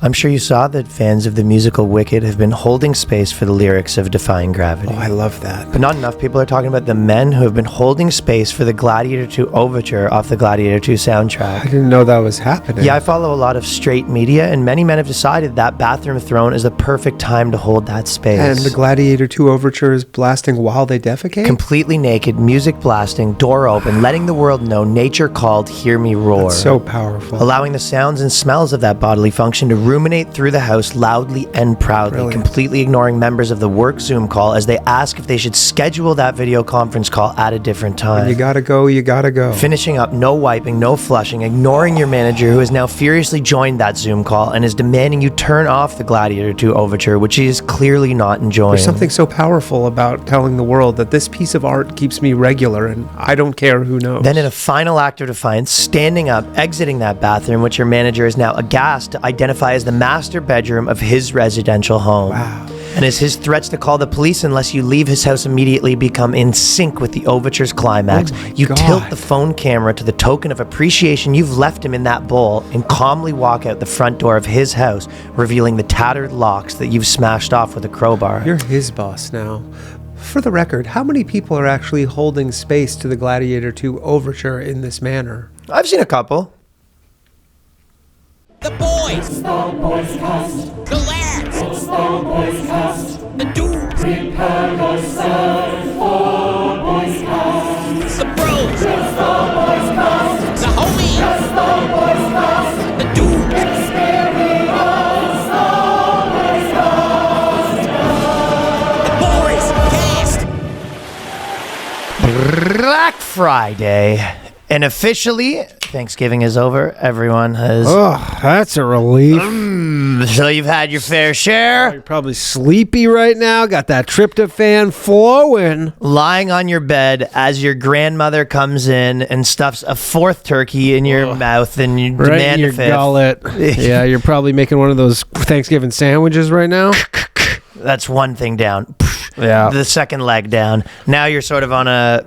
I'm sure you saw that fans of the musical Wicked have been holding space for the lyrics of Defying Gravity. Oh, I love that. But not enough people are talking about the men who have been holding space for the Gladiator 2 overture off the Gladiator 2 soundtrack. I didn't know that was happening. Yeah, I follow a lot of straight media, and many men have decided that Bathroom Throne is the perfect time to hold that space. And the Gladiator 2 overture is blasting while they defecate? Completely naked, music blasting, door open, letting the world know nature called, hear me roar. That's so powerful. Allowing the sounds and smells of that bodily function to ruminate through the house loudly and proudly, Brilliant. completely ignoring members of the work Zoom call as they ask if they should schedule that video conference call at a different time. When you gotta go, you gotta go. Finishing up, no wiping, no flushing, ignoring your manager who has now furiously joined that Zoom call and is demanding you turn off the Gladiator 2 overture, which he is clearly not enjoying. There's something so powerful about telling the world that this piece of art keeps me regular and I don't care who knows. Then in a final act of defiance, standing up, exiting that bathroom, which your manager is now aghast to identify as the master bedroom of his residential home. Wow. And as his threats to call the police unless you leave his house immediately become in sync with the overture's climax, you tilt the phone camera to the token of appreciation you've left him in that bowl and calmly walk out the front door of his house, revealing the tattered locks that you've smashed off with a crowbar. You're his boss now. For the record, how many people are actually holding space to the Gladiator 2 overture in this manner? I've seen a couple. The boys! It's the BOYSCAST. The lads! It's the BOYSCAST. The dudes! Prepare yourself for BOYSCAST. The bros! It's the BOYSCAST. The homies! It's the BOYSCAST. The dudes! Experience the BOYSCAST. The boys! Cast! Black Friday. And officially, Thanksgiving is over. Everyone has... Oh, that's a relief. So you've had your fair share. You're probably sleepy right now. Got that tryptophan flowing. Lying on your bed as your grandmother comes in and stuffs a fourth turkey in your mouth and you Right demand in your a fifth. gullet. Yeah, you're probably making one of those Thanksgiving sandwiches right now. That's one thing down. Yeah. The second leg down. Now you're sort of on a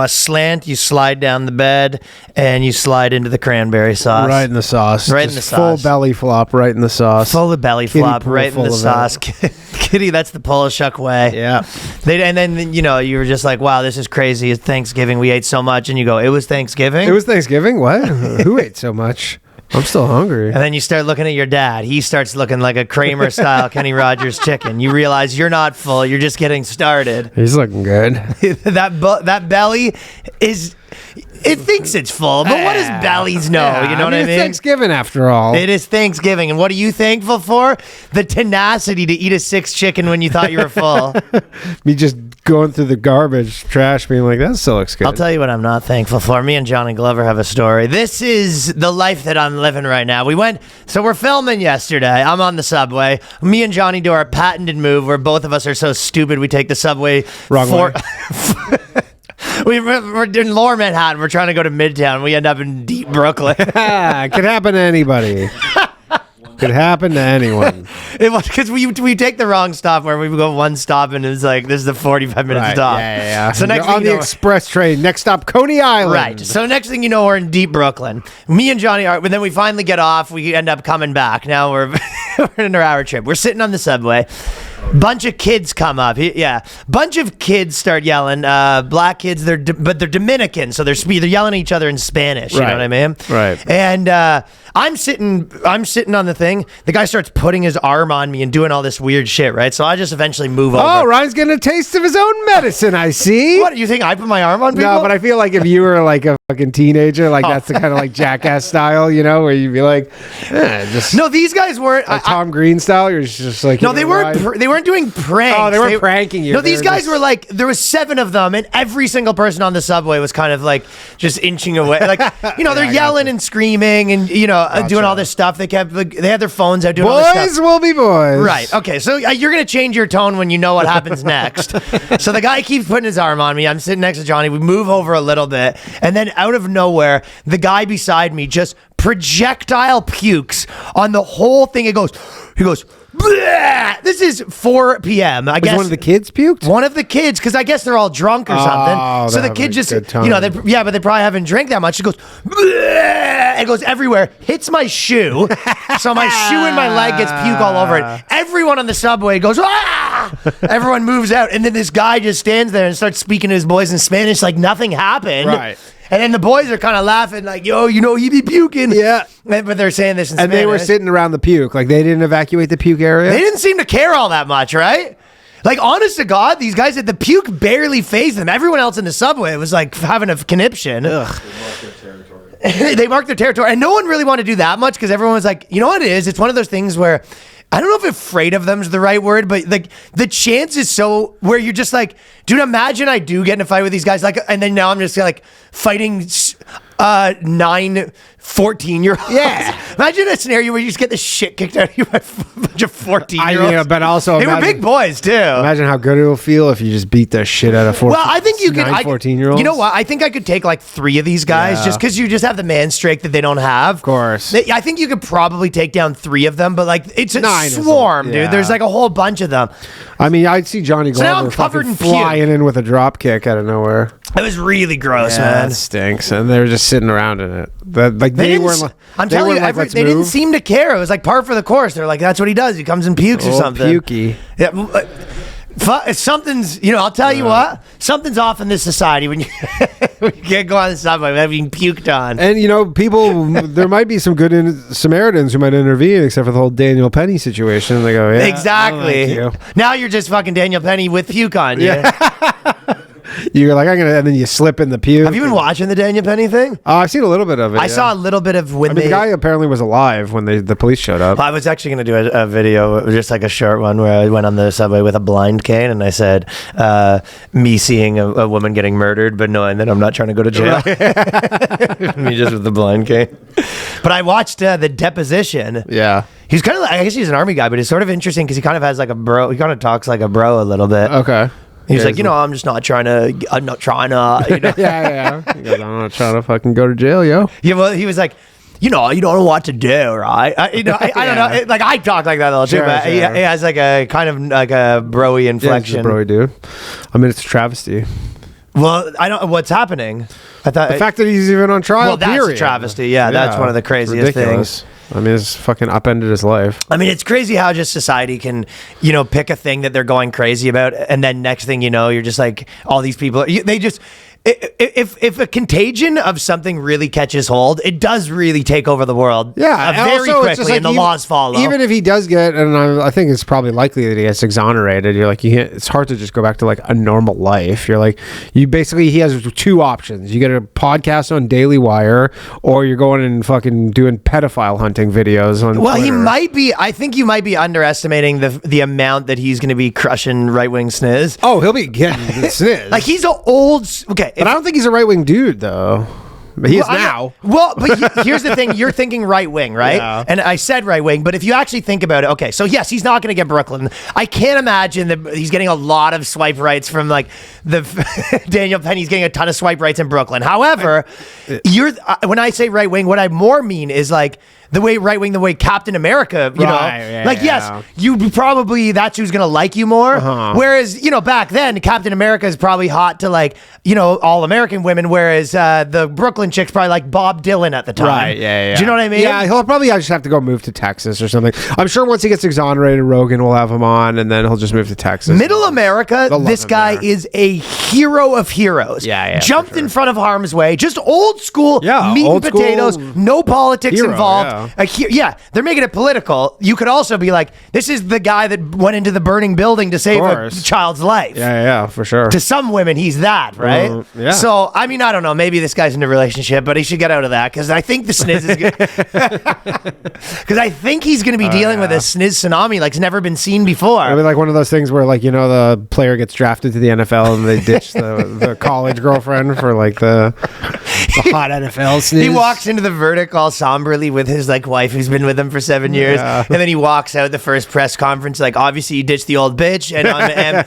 slant. You slide down the bed and you slide into the cranberry sauce. Right in the sauce. Right in Just the sauce. Full belly flop right in the sauce. Full of belly Kitty flop pool right in full the of sauce. Kitty, that's the Polishchuk way. Yeah. And then you were just like, wow, this is crazy. It's Thanksgiving. We ate so much. And you go, it was Thanksgiving? It was Thanksgiving? What? Who ate so much? I'm still hungry. And then you start looking at your dad. He starts looking like a Kramer-style Kenny Rogers chicken. You realize you're not full. You're just getting started. He's looking good. that belly is... It thinks it's full, but what does bellies know? Yeah, You know what I mean? It's Thanksgiving after all. It is Thanksgiving. And what are you thankful for? The tenacity to eat a sixth chicken when you thought you were full. Me just going through the garbage trash being like, that still looks good. I'll tell you what I'm not thankful for. Me and Johnny Glover have a story. This is the life that I'm living right now. We're filming yesterday. I'm on the subway. Me and Johnny do our patented move where both of us are so stupid we take the subway Wrong way. We're in Lower Manhattan. We're trying to go to Midtown. We end up in deep Brooklyn. Could happen to anybody. Could happen to anyone. It was because we take the wrong stop where we go one stop and it's like this is a 45-minute stop. Yeah. So next You're on thing you the know, express train. Next stop, Coney Island. right. So next thing you know, we're in deep Brooklyn. Me and Johnny are, but then we finally get off. We end up coming back. Now we're in our hour trip. We're sitting on the subway. Bunch of kids come up. Bunch of kids start yelling. Black kids. But they're Dominican, so they're yelling at each other in Spanish. You know what I mean? Right. And I'm sitting on the thing. The guy starts putting his arm on me and doing all this weird shit. Right. So I just eventually move over. Oh, Ryan's getting a taste of his own medicine, I see. What, you think I put my arm on people? No, but I feel like if you were like a fucking teenager, like that's the kind of like jackass style, where you'd be like, just No, these guys weren't. like Tom Green style. You're just like, No, they weren't. They weren't doing pranks. Oh, they weren't pranking you. No, They these were guys just- were like, there was 7 of them, and every single person on the subway was kind of like just inching away. Like, they're yelling and screaming and doing all this stuff. They had their phones out doing all this Boys stuff. will be boys. Right. Okay. So you're gonna change your tone when you know what happens next. So the guy keeps putting his arm on me. I'm sitting next to Johnny. We move over a little bit, and then out of nowhere, the guy beside me just projectile pukes on the whole thing. He goes, "Bleh!" This is 4 p.m. I guess one of the kids puked? One of the kids, because I guess they're all drunk or something. So the kid just, but they probably haven't drank that much. She goes, "Bleh!" It goes everywhere, hits my shoe. So my shoe and my leg gets puke all over it. Everyone on the subway goes, "Ah!" Everyone moves out. And then this guy just stands there and starts speaking to his boys in Spanish like nothing happened. Right. And then the boys are kind of laughing like, "Yo, he be puking." Yeah. But they're saying this in Spanish. And they were sitting around the puke. Like, they didn't evacuate the puke area? They didn't seem to care all that much, right? Like, honest to God, these guys the puke barely phased them. Everyone else in the subway was like having a conniption. Ugh. They marked their territory. And no one really wanted to do that much because everyone was like, you know what it is? It's one of those things where, I don't know if afraid of them is the right word, but like the chance is so where you're just like, dude, imagine I do get in a fight with these guys. Like, and then now I'm just like fighting 9 14-year-olds. Yeah. Imagine a scenario where you just get the shit kicked out of you by a bunch of 14-year-olds. Yeah, but also they were big boys too. Imagine how good it'll feel if you just beat the shit out of 14. Well, I think you could 14-year-olds. You know what? I think I could take like 3 of these guys just because you just have the man strength that they don't have. Of course. I think you could probably take down 3 of them, but like it's a 9 swarm, dude. There's like a whole bunch of them. I mean, I'd see Johnny So now Glover I'm covered fucking in puke. flying in with a drop kick out of nowhere. It was really gross, Yeah, man. that stinks. And they were just sitting around in it. They weren't like, I'm telling you, "Let's they didn't move." seem to care. It was like par for the course. They're like, that's what he does. He comes and pukes or Oh, something. pukey. Yeah, something's, I'll tell you what, something's off in this society when you, when you can't go on the subway without being puked on. And, people, there might be some good Samaritans who might intervene, except for the whole Daniel Penny situation. They go, yeah. Exactly. Now you're just fucking Daniel Penny with puke on you. Yeah. You're like, and then you slip in the puke. Have you been watching the Daniel Penny thing? I've seen a little bit of it. I saw a little bit of when the guy apparently was alive when the police showed up. I was actually going to do a video, just like a short one, where I went on the subway with a blind cane and I said, me seeing a woman getting murdered, but knowing that I'm not trying to go to jail. Me just with the blind cane. But I watched the deposition. Yeah. He's kind of like, I guess he's an army guy, but it's sort of interesting because he kind of has like a bro. He kind of talks like a bro a little bit. Okay. He's like, I'm not trying to. Yeah. He goes, I'm not trying to fucking go to jail, yo. Yeah, well, he was like, you don't know what to do, right? I don't know. Like, I talk like that a little too, but he has like a kind of like a broy inflection. Yeah, he's a broy dude. I mean, it's a travesty. Well, I don't. What's happening? I thought the fact that he's even on trial. Well, that's a travesty. Yeah, that's one of the craziest things. I mean, it's fucking upended his life. I mean, it's crazy how just society can, pick a thing that they're going crazy about, and then next thing you know, you're just like, all these people, they just, if a contagion of something really catches hold, it does really take over the world. Yeah, very also, quickly, like and the laws follow. Even if he does get, and I think it's probably likely that he gets exonerated. You're like, it's hard to just go back to like a normal life. You're like, he has 2 options. You get a podcast on Daily Wire, or you're going and fucking doing pedophile hunting videos on. Well, Twitter. he might be. I think you might be underestimating the amount that he's going to be crushing right wing sniz. Oh, he'll be getting the sniz. Like he's an old. Okay. But I don't think he's a right-wing dude, though. But he is now. But here's the thing. You're thinking right-wing, right? Yeah. And I said right-wing, but if you actually think about it, okay, so yes, he's not going to get Brooklyn. I can't imagine that he's getting a lot of swipe rights from like the Daniel Penny's getting a ton of swipe rights in Brooklyn. However, when I say right-wing, what I more mean is like the way right-wing, the way Captain America, yes, you probably, that's who's going to like you more. Uh-huh. Whereas, back then, Captain America is probably hot to like, all American women, whereas the Brooklyn chicks probably like Bob Dylan at the time. Right, yeah. Do you know what I mean? Yeah, he'll probably just have to go move to Texas or something. I'm sure once he gets exonerated, Rogan will have him on, and then he'll just move to Texas. Middle America, this guy is a hero of heroes. Yeah, Jumped in front of harm's way. Just old school meat old and potatoes, school no politics hero, involved. They're making it political. You could also be like, this is the guy that went into the burning building to save a child's life. Yeah, for sure. To some women, he's that, right? Yeah. So, I mean, I don't know. Maybe this guy's in a relationship, but he should get out of that because I think the sniz is good. Because I think he's going to be dealing with a sniz tsunami like it's never been seen before. I mean, like one of those things where, like, the player gets drafted to the NFL and they ditch the college girlfriend for like the hot NFL sniz. He walks into the verdict all somberly with his like wife who's been with him for 7 years, and then he walks out the first press conference like, obviously you ditched the old bitch, and I'm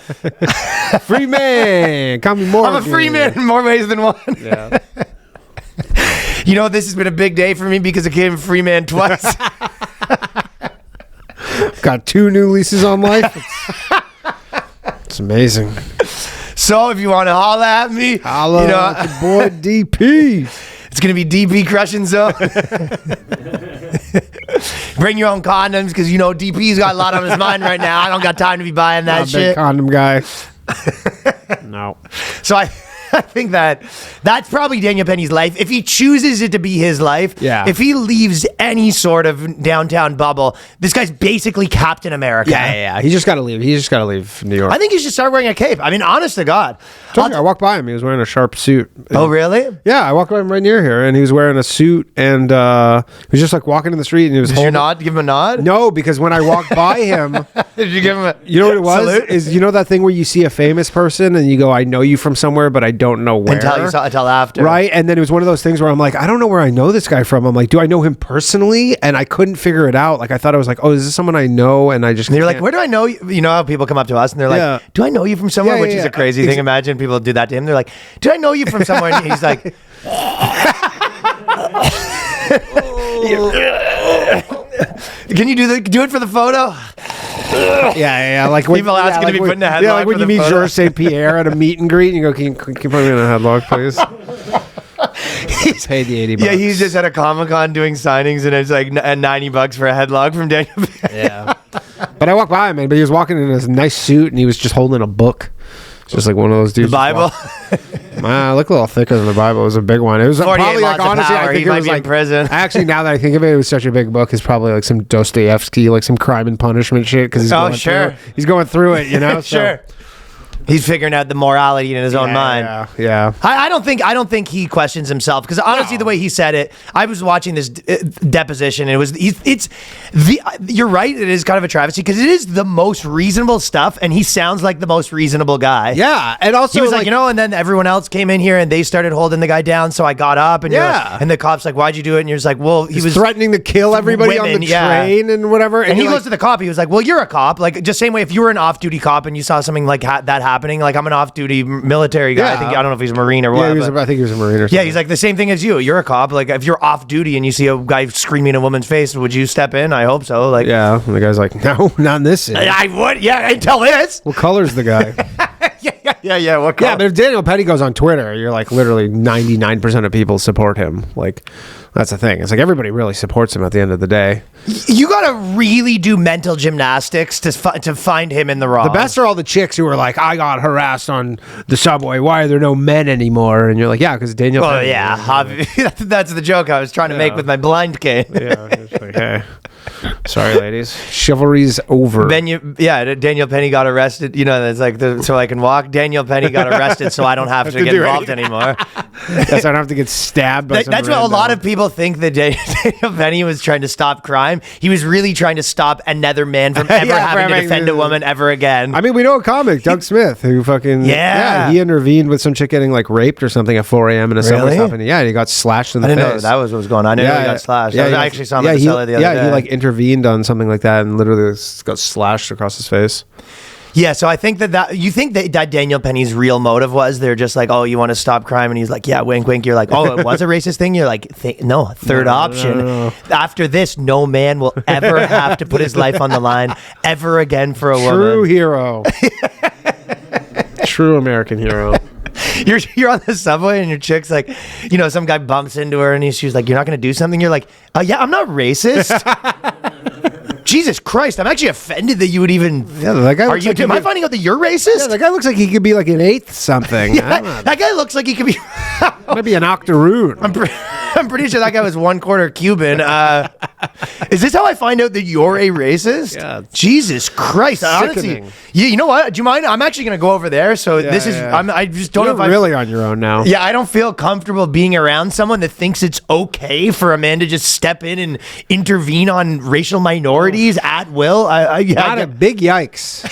free man. Call me Morgan. I'm a free man in more ways than one. Yeah. You know, this has been a big day for me because I came free man twice. Got 2 new leases on life. It's amazing. So if you want to holla at me, Holla you know, at your boy DP. it's going to be DP crushing zone. Bring your own condoms because, you know, DP's got a lot on his mind right now. I don't got time to be buying that Not a big shit. condom guy. No. So I think that's probably Daniel Penny's life. If he chooses it to be his life, Yeah. if he leaves any sort of downtown bubble, this guy's basically Captain America. Yeah. He just got to leave. He just got to leave New York. I think he should start wearing a cape. I mean, honest to God. I walked by him. He was wearing a sharp suit. Oh, really? Yeah, I walked by him right near here, and he was wearing a suit, and he was just like walking in the street, and he was Did you holding. nod? Give him a nod? No, because when I walked by him, Did you give him a you know what it was? salute? Is you know that thing where you see a famous person and you go, I know you from somewhere, but I don't know where. Until after. Right? And then it was one of those things where I'm like, I don't know where I know this guy from. I'm like, do I know him personally? And I couldn't figure it out. Like, I thought I was like, oh, is this someone I know? And I just And you're like, can't- where do I know you? You know how people come up to us and they're like, Yeah. do I know you from somewhere? Yeah, Which is yeah. a crazy thing. Imagine people do that to him. They're like, do I know you from somewhere? And he's like, can you do it for the photo? Yeah. Like when, People asking to be put in a headlock Yeah, like when for you the meet photo. Georges St. Pierre at a meet and greet, and you go, can you put me in a headlock, please? Pay the $80. Yeah, he's just at a Comic-Con doing signings and it's like $90 for a headlock from Daniel. Yeah. But I walked by him, man. But he was walking in his nice suit, and he was just holding a book. It's just like one of those dudes. The Bible. Man, look a little thicker than the Bible. It was a big one. It was 48 probably like, laws of honestly, power. I think He it might was be in like prison. Actually, now that I think of it, it was such a big book. It's probably like some Dostoevsky, like some Crime and Punishment shit. Because he's going through it. You know, so. Sure. He's figuring out the morality in his own mind. Yeah. I don't think he questions himself because honestly, the way he said it, I was watching this deposition and you're right. It is kind of a travesty because it is the most reasonable stuff, and he sounds like the most reasonable guy. Yeah, and also He was like, and then everyone else came in here and they started holding the guy down, so I got up and and the cop's like, why'd you do it? And you're just like, well, he was threatening to kill everybody on women, the train and whatever. And he you're goes to the cop. He was like, well, you're a cop. Like, just same way if you were an off-duty cop and you saw something like that happening, like I'm an off-duty military guy. Yeah. I don't know if he's a Marine or what. I think he was a Marine or something. Yeah, he's like the same thing as you. You're a cop. Like if you're off-duty and you see a guy screaming in a woman's face, would you step in? I hope so. Like, yeah. And the guy's like, no, not in this city. I would. Yeah, until this. What color's the guy? Yeah. What color? Yeah, but if Daniel Penny goes on Twitter, you're like literally 99% of people support him. Like, that's the thing. It's like everybody really supports him at the end of the day. You gotta really do mental gymnastics to find him in the wrong. The best are all the chicks who are like, I got harassed on the subway. Why are there no men anymore? And you're like, yeah, because Daniel Oh Penny. yeah, that's the joke I was trying to make with my blind cane. Yeah, it's like, hey, sorry, ladies. Chivalry's over. Daniel Penny got arrested. You know, it's like so I can walk. Daniel Penny got arrested, so I don't have to get do involved anymore. Yes, I don't have to get stabbed by some That's what a random- lot of people think that Daniel Penny was trying to stop crime. He was really trying to stop another man from ever having to defend a woman ever again. I mean, we know a comic, Doug Smith, who fucking he intervened with some chick getting like raped or something at 4 a.m. in a subway Really? stop, and he got slashed in the I didn't know face. that was what was going on. I didn't know he got slashed. I actually saw him at the cellar the other day. he like intervened on something like that and literally got slashed across his face. Yeah, so I think that you think that Daniel Penny's real motive was they're just like, oh, you want to stop crime, and he's like, yeah, wink, wink. You're like, oh, it was a racist thing. You're like, no, third option. No. After this, no man will ever have to put his life on the line ever again for a woman. True hero. True American hero. You're on the subway and your chick's like, some guy bumps into her and she's like, you're not going to do something? You're like, yeah, I'm not racist. Jesus Christ, I'm actually offended that you would even. Yeah, that guy. Am I finding out that you're racist? Yeah, that guy looks like he could be like an eighth something. That guy looks like he could be. Maybe an octoroon. I'm pretty sure that guy was 1/4 Cuban. Is this how I find out that you're a racist? Yeah. Jesus Christ. Honestly, you know what? Do you mind? I'm actually going to go over there. So this is. I just don't know if I'm really on your own now. Yeah, I don't feel comfortable being around someone that thinks it's okay for a man to just step in and intervene on racial minorities at will. Big yikes.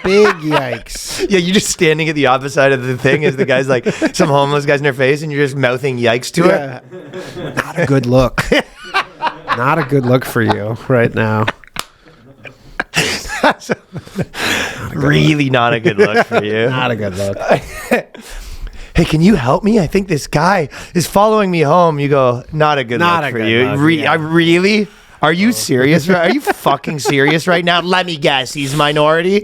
Big yikes. Yeah, you're just standing at the opposite side of the thing as the guy's like some homeless guy's in their face and you're just mouthing yikes to it. Not a good look. Not a good look for you right now. Really not a good look for you. Not a good look. hey, can you help me? I think this guy is following me home. You go, not a good Not look a for good you. look, yeah. I really? Are you serious? Are you fucking serious right now? Let me guess. He's minority.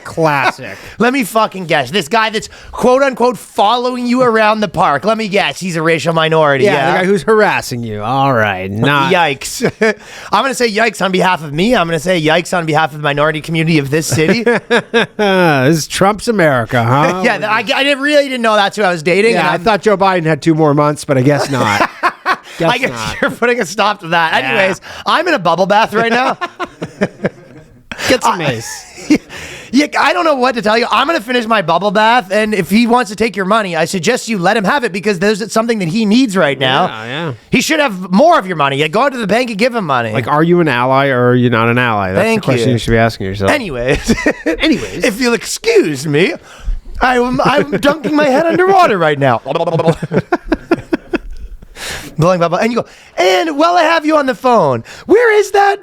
Classic. Let me fucking guess. This guy that's quote unquote following you around the park. Let me guess. He's a racial minority. Yeah, the guy who's harassing you. All right. Not. Yikes. I'm going to say yikes on behalf of me. I'm going to say yikes on behalf of the minority community of this city. This is Trump's America, huh? Yeah, really didn't know that's who I was dating. Yeah, and I thought Joe Biden had 2 more months, but I guess not. I guess you're putting a stop to that. Yeah. Anyways, I'm in a bubble bath right now. Get some mace. Yeah, I don't know what to tell you. I'm going to finish my bubble bath, and if he wants to take your money, I suggest you let him have it because there's something that he needs right now. Yeah. He should have more of your money. Yeah, go out to the bank and give him money. Like, are you an ally or are you not an ally? That's Thank the question you. you should be asking yourself. Anyways, Anyways. if you'll excuse me, I'm dunking my head underwater right now. Blowing bubble, and you go, and while I have you on the phone, where is that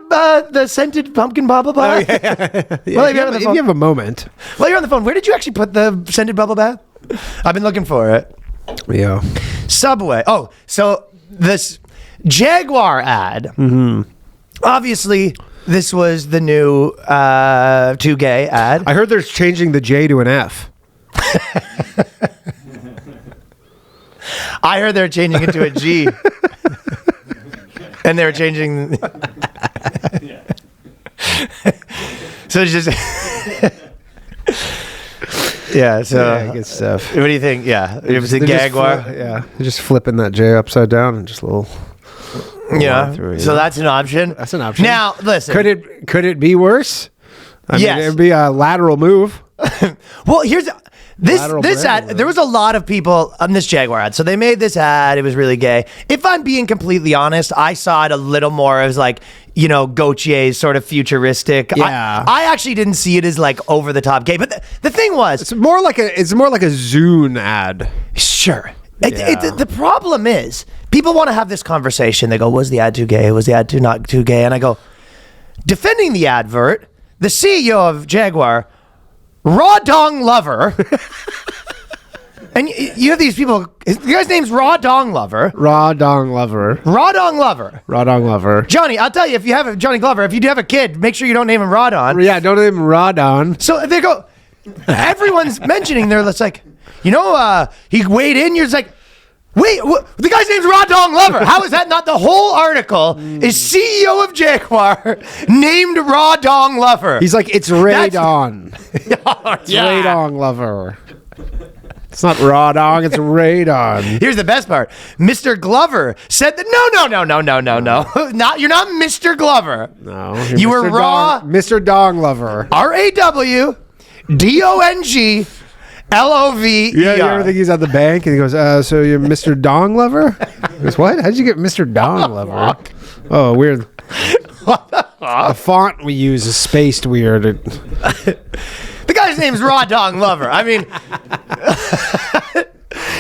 the scented pumpkin bubble bath? If you have a moment. While you're on the phone, where did you actually put the scented bubble bath? I've been looking for it. Yeah. Subway. Oh, so this Jaguar ad. Mm-hmm. Obviously, this was the new Too Gay ad. I heard they're changing the J to an F. I heard they're changing it to a G. And they were changing. So it's just. Yeah, so. Yeah, good stuff. What do you think? Yeah. It was a They're just Jaguar. they're just flipping that J upside down and just a little. Yeah. through, So yeah. that's an option. That's an option. Now, listen. Could it be worse? I Yes. mean, it'd be a lateral move. Well, here's this Lateral ad. brand. There was a lot of people on this Jaguar ad. So they made this ad. It was really gay. If I'm being completely honest, I saw it a little more as like, Gautier's sort of futuristic. Yeah. I actually didn't see it as like over the top gay. But the thing was, It's more like a Zune ad. sure. Yeah. The problem is people want to have this conversation. They go, was the ad too gay? Was the ad not too gay? And I go, defending the advert, the CEO of Jaguar, Raw Dong Lover. And you have these people, the guy's name's Raw Dong Lover. Raw Dong Lover. Raw Dong Lover. Raw Dong Lover. Johnny, I'll tell you, if you have Johnny Glover, if you do have a kid, make sure you don't name him Raw Don. Yeah, don't name him Raw Don. So they go, everyone's mentioning there, it's like, he weighed in, you're just like, wait, the guy's name's Raw Dong Lover. How is that not the whole article? Is CEO of Jaguar named Raw Dong Lover? He's like, it's Ray That's- Don. It's Yeah. Ray Dong Lover. It's not Raw Dong, it's Ray Don. Here's the best part. Mr. Glover said that no. You're not Mr. Glover. No. You were Mr. Raw. Mr. Dong Lover. RAWDONGLOVER. Yeah, you ever think he's at the bank and he goes, so you're Mr. Dong Lover? He goes, what? How'd you get Mr. Dong Lover? Oh, weird. The font we use is spaced weird. The guy's name's Raw Dong Lover. I mean,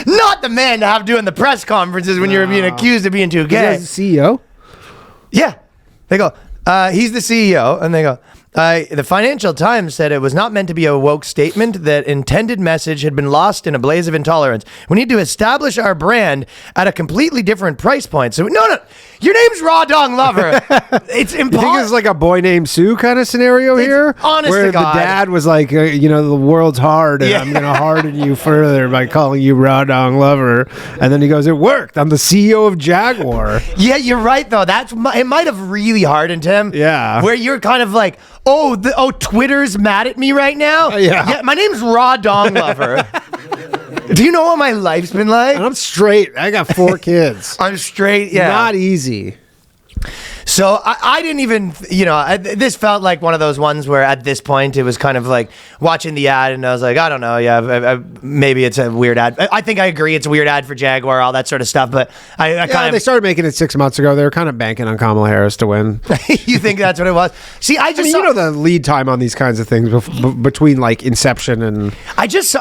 not the man to have doing the press conferences when you're being accused of being too gay. He's the CEO? Yeah. They go, he's the CEO. And they go, the Financial Times said it was not meant to be a woke statement. That intended message had been lost in a blaze of intolerance. We need to establish our brand at a completely different price point. So, no. Your name's Raw Dong Lover. It's You think impossible. it's like a Boy Named Sue kind of scenario here? honest where to God. the dad was like, the world's hard and Yeah. I'm going to harden you further by calling you Raw Dong Lover. And then he goes, it worked. I'm the CEO of Jaguar. Yeah, you're right though. It might have really hardened him. Yeah. Where you're kind of like, Twitter's mad at me right now. Yeah. My name's Raw Dong Lover. Do you know what my life's been like? And I'm straight. I got 4 kids. I'm straight. Yeah. Not easy. So I didn't even, this felt like one of those ones where at this point it was kind of like watching the ad and I was like, I don't know. Yeah, maybe it's a weird ad. I think I agree. It's a weird ad for Jaguar, all that sort of stuff. But I kind They of, started making it 6 months ago. They were kind of banking on Kamala Harris to win. you think that's what it was? See, I just saw, the lead time on these kinds of things between like inception and I just saw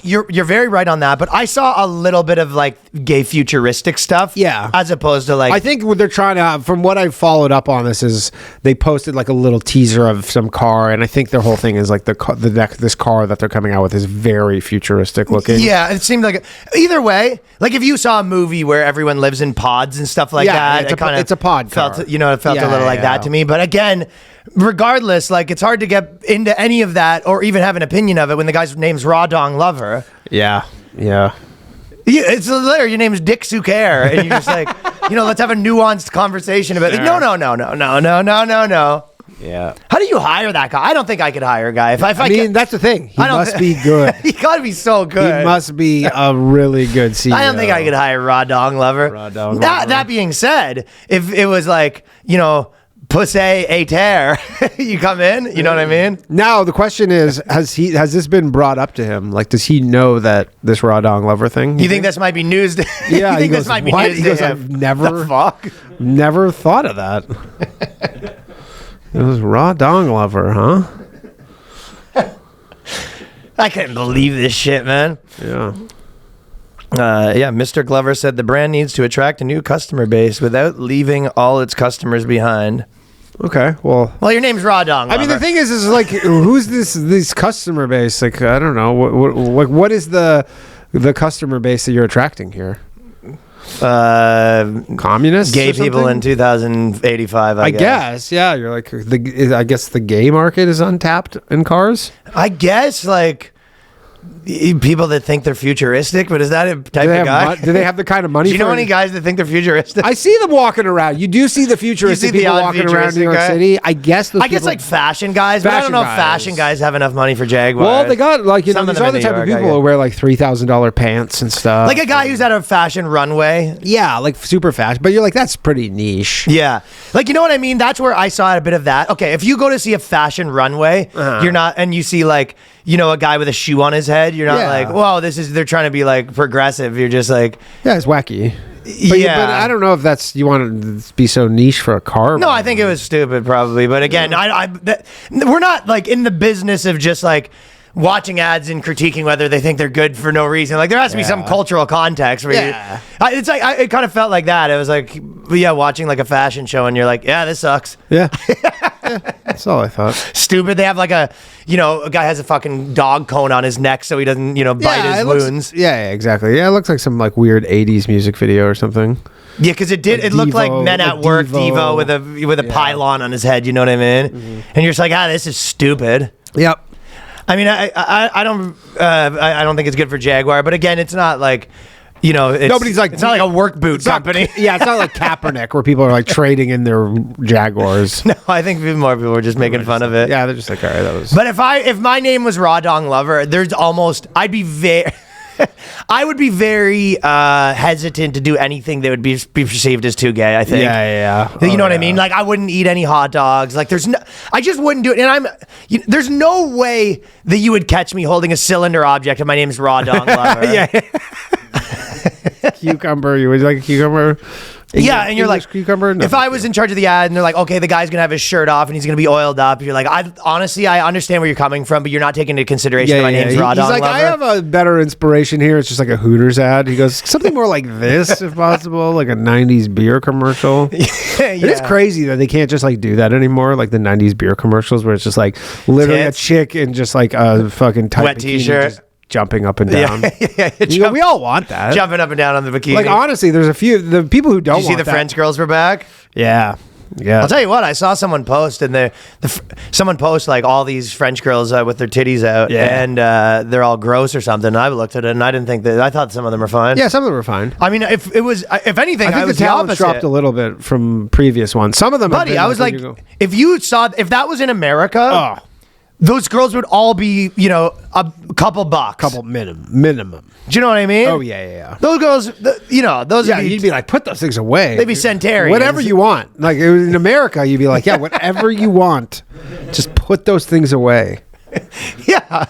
you're very right on that, but I saw a little bit of like gay futuristic stuff. Yeah. As opposed to like I think what they're trying to, from what I've followed up on this is they posted like a little teaser of some car, and I think their whole thing is like this car that they're coming out with is very futuristic looking. Yeah, it seemed like either way. Like if you saw a movie where everyone lives in pods and stuff like that, it's a pod car. Felt, it felt a little like that to me. But again, regardless, like it's hard to get into any of that or even have an opinion of it when the guy's name's Raw Dong Lover. Yeah. It's literally your name is Dick Sukair, and you're just like, let's have a nuanced conversation about it. No. Yeah. How do you hire that guy? I don't think I could hire a guy. If I mean, that's the thing. He must be good. He got to be so good. He must be a really good CEO. I don't think I could hire Raw Dong Lover. That being said, if it was like, Pussy a tear, you come in, you know what I mean? Now the question is, has this been brought up to him? Like, does he know that this Raw Dong Lover thing? You think this might be news to Yeah, you think he goes, this might be what? news He to goes, him? I've never The fuck? Never thought of that. It was Raw Dong Lover, huh? I can't believe this shit, man. Yeah. Mr. Glover said the brand needs to attract a new customer base without leaving all its customers behind. Okay, well, your name's Raw Dong Lover. I mean, the thing is like, who's this customer base? Like, I don't know. What is the customer base that you're attracting here? Communists, gay people in 2085. I guess. Yeah, you're like I guess the gay market is untapped in cars. I guess like people that think they're futuristic, but is that a type of guy? Do they have the kind of money? Do you know any guys that think they're futuristic? I see them walking around. You do see the futuristic people walking around New York City. I guess like fashion guys, but I don't know if fashion guys have enough money for Jaguar. Well, they got like these are the type of people who wear like $3,000 pants and stuff. Like a guy who's at a fashion runway. Yeah, like super fashion. But you're like, that's pretty niche. Yeah, like you know what I mean. That's where I saw a bit of that. Okay, if you go to see a fashion runway, you're not, and you see like a guy with a shoe on his head, you're not like, whoa, they're trying to be like progressive. You're just like, yeah, it's wacky. But but I don't know if you want to be so niche for a car. No, I think it was stupid probably. But again, we're not like in the business of just like watching ads and critiquing whether they think they're good for no reason. Like there has to be some cultural context where it's like it kind of felt like that. It was like watching like a fashion show and you're like, yeah, this sucks. Yeah. That's all I thought. Stupid. They have like a guy has a fucking dog cone on his neck so he doesn't bite his wounds. Yeah, exactly. Yeah, it looks like some like weird 80s music video or something. Yeah, because it looked like Men at Work Devo with a pylon on his head. You know what I mean? Mm-hmm. And you're just like, this is stupid. Yep. I mean, I don't think it's good for Jaguar, but again, it's not like, nobody's like, it's not like a work boot company. It's not like Kaepernick where people are like trading in their Jaguars. No, I think more people were just making fun of it. Yeah, they're just like, all right, that was. But if my name was Raw Dong Lover, I would be very hesitant to do anything that would be perceived as too gay, I think. Yeah. You know what I mean? Like I wouldn't eat any hot dogs. Like I just wouldn't do it. And there's no way that you would catch me holding a cylinder object and my name's Raw Dong Lover. Yeah. Cucumber. You would like a cucumber? Yeah, and you're like, cucumber? No, if I was in charge of the ad and they're like, okay, the guy's gonna have his shirt off and he's gonna be oiled up, you're like, I understand where you're coming from, but you're not taking into consideration my name's Raw Dong Lover. He's like, I have a better inspiration here. It's just like a Hooters ad. He goes, something more like this, if possible, like a 90s beer commercial. It is crazy that they can't just like do that anymore, like the 90s beer commercials where it's just like literally a chick in just like a fucking tight wet bikini t-shirt. Jumping up and down. We all want that. Jumping up and down on the bikini. Like, honestly, there's a few, the people who don't want that. Did you see the French girls were back? Yeah. I'll tell you what, I saw someone post and someone post like all these French girls with their titties out and they're all gross or something. And I looked at it and I didn't think that, I thought some of them were fine. Yeah, some of them were fine. I mean, if anything, I think was the talent opposite. dropped a little bit from previous ones. Some of them, buddy, I was like, if that was in America, those girls would all be, a couple bucks. Couple minimum. Do you know what I mean? Oh, yeah. Those girls, those would be... you'd be like, put those things away. They'd be Centarians. Whatever you want. Like, in America, you'd be like, yeah, whatever you want. Just put those things away. Yeah.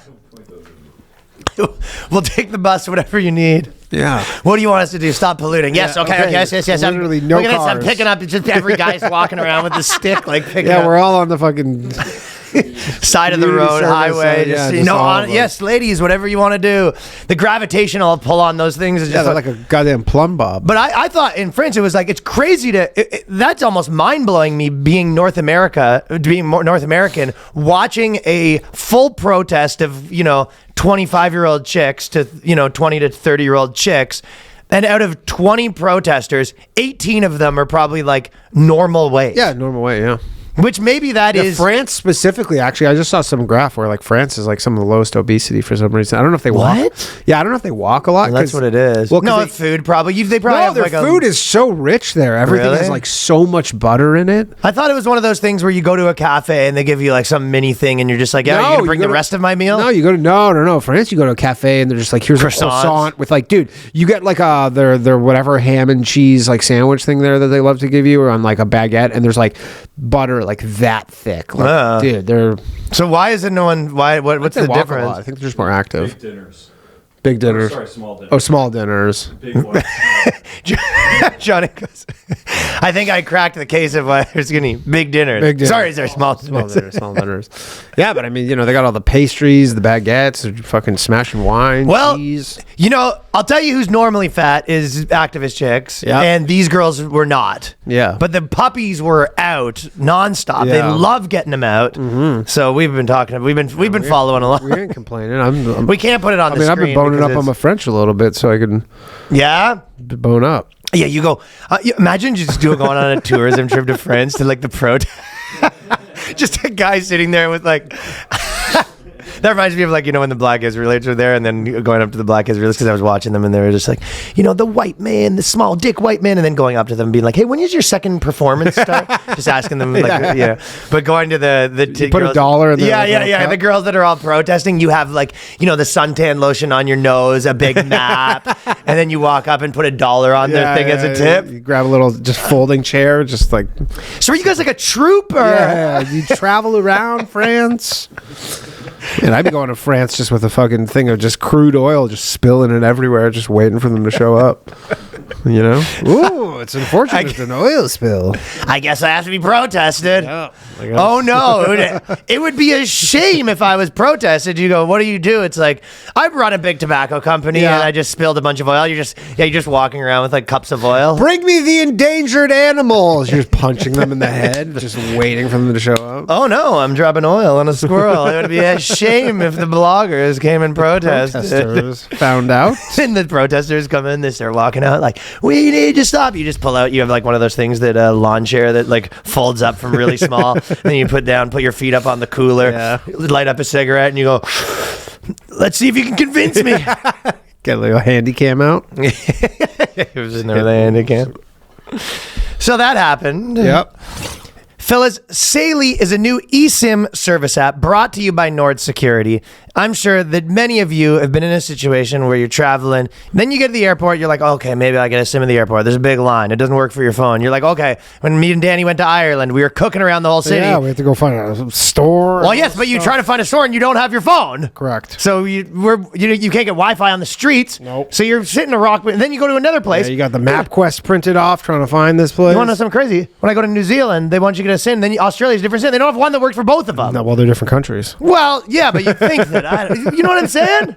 We'll take the bus, whatever you need. Yeah. What do you want us to do? Stop polluting. Yes, okay. Yes. Literally Look at this. I'm picking up. It's just every guy's walking around with a stick, like picking up. Yeah, we're all on the fucking... Side of the Community road, service, highway. yeah, Just, just all of them. yes, ladies, whatever you want to do. The gravitational pull on those things is Yeah, just they're like a goddamn plumb bob. But I thought in France it was like it's crazy that's almost mind blowing. Me being North American, watching a full protest of 25-year-old chicks to 20 to 30-year-old chicks, and out of 20 protesters, 18 of them are probably like normal weight. Yeah, normal weight, yeah. Which maybe that is France specifically. Actually, I just saw some graph where like France is like some of the lowest obesity for some reason. I don't know if they walk. What? Yeah, I don't know if they walk a lot. Well, that's what it is. Well, no, food probably. They probably have their like food is so rich there. Everything Really? has like so much butter in it. I thought it was one of those things where you go to a cafe and they give you like some mini thing and you're just like, yeah, you're gonna bring the rest of my meal? No, you go to no. France, you go to a cafe and they're just like, here's a croissant with like, dude, you get like their whatever ham and cheese like sandwich thing there that they love to give you, or on like a baguette, and there's like butter like that thick. Like, dude, they're so why is it no one? What's the difference? I think they're just more active. Big dinners. Big dinners. Sorry, small dinners. Oh, small dinners. Big ones. Johnny goes, I think I cracked the case of why there's gonna be big dinners. Big dinners. Sorry, they're small dinners. Small dinners. Yeah, but I mean, they got all the pastries, the baguettes, they're fucking smashing wine, Well, cheese. I'll tell you who's normally fat is activist chicks, Yeah. and these girls were not. Yeah. But the puppies were out nonstop. They Yeah. love getting them out. Mm-hmm. So we've been talking. We've been following along. We ain't complaining. We can't put it on the I've screen. been boning up because on my French a little bit so I can yeah. bone up. Yeah, you go. Imagine just going on a tourism trip to France to like the just a guy sitting there with like. That reminds me of like when the Black Israelites were there, and then going up to the Black Israelites because I was watching them, and they were just like, the white man, the small dick white man, and then going up to them and being like, hey, when is your second performance start? Just asking them like, But going to the You put girls, a dollar in there. yeah. The girls that are all protesting, you have like the suntan lotion on your nose, a big map, and then you walk up and put $1 on their thing as a tip. You grab a little just folding chair, just like. So are you guys like a troop or? Yeah, you travel around France. And I'd be going to France just with a fucking thing of just crude oil, just spilling it everywhere, just waiting for them to show up. Ooh, it's unfortunate it's an oil spill. I guess I have to be protested. Yeah, oh no, it would be a shame if I was protested. You go, what do you do? It's like I run a big tobacco company and I just spilled a bunch of oil. You're just walking around with like cups of oil. Bring me the endangered animals. You're just punching them in the head, just waiting for them to show up. Oh no, I'm dropping oil on a squirrel. It would be a shame if the bloggers came and protested. Protesters found out. And the protesters come in, they start walking out like, we need to stop. You just pull out, you have like one of those things that lawn chair that like folds up from really small. Then you put your feet up on the cooler, light up a cigarette, and you go, let's see if you can convince me. Get a little handy cam out. It was just never the handy cam. So that happened. Yep. Fellas, Saily is a new eSIM service app brought to you by Nord Security. I'm sure that many of you have been in a situation where you're traveling, then you get to the airport, you're like, okay, maybe I get a SIM at the airport. There's a big line. It doesn't work for your phone. You're like, okay, when me and Danny went to Ireland, we were cooking around the whole city. Yeah, we have to go find a store. Well, yes, but you try to find a store and you don't have your phone. Correct. So you can't get Wi-Fi on the streets. Nope. So you're sitting in a rock, and then you go to another place. Yeah, you got the MapQuest printed off trying to find this place. You want to know something crazy? When I go to New Zealand, they want you to get a SIM. Then Australia's a different SIM. They don't have one that works for both of them. No, well, they're different countries. Well, yeah, but you think that. You know what I'm saying?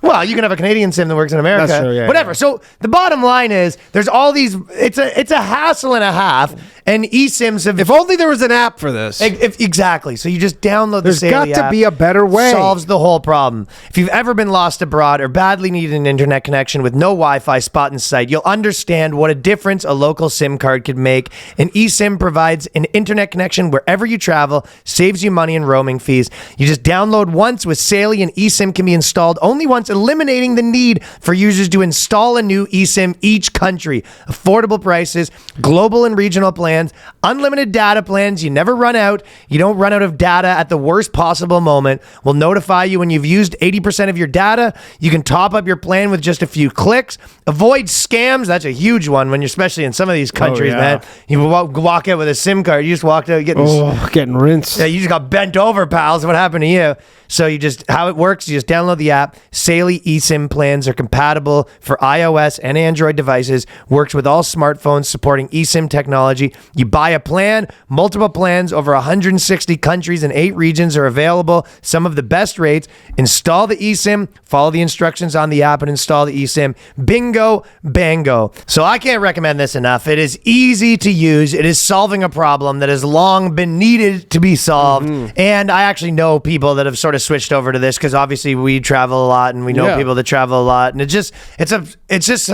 Well, you can have a Canadian SIM that works in America. That's true, yeah, whatever. yeah. So the bottom line is there's all these, it's a hassle and a half, and eSIMs have... If only there was an app for this. Exactly. So you just download There's the Saily got to app. be a better way. Solves the whole problem. If you've ever been lost abroad or badly needed an internet connection with no Wi-Fi spot in sight, you'll understand what a difference a local SIM card could make. An eSIM provides an internet connection wherever you travel, saves you money and roaming fees. You just download once with Saily, and eSIM can be installed only once, eliminating the need for users to install a new eSIM each country. Affordable prices, global and regional plans, unlimited data plans. You never run out. You don't run out of data at the worst possible moment. We'll notify you when you've used 80% of your data. You can top up your plan with just a few clicks. Avoid scams. That's a huge one when you're especially in some of these countries, man. You walk out with a SIM card. You just walked out getting rinsed. Yeah, you just got bent over, pals. What happened to you? So how it works, you just download the app. Saily eSIM plans are compatible for iOS and Android devices. Works with all smartphones supporting eSIM technology. You buy a plan, multiple plans, over 160 countries and 8 regions are available. Some of the best rates. Install the eSIM, follow the instructions on the app and install the eSIM. Bingo, bango. So I can't recommend this enough. It is easy to use. It is solving a problem that has long been needed to be solved. And I actually know people that have sort of switched over to this because obviously we travel a lot and we know people that travel a lot. And it just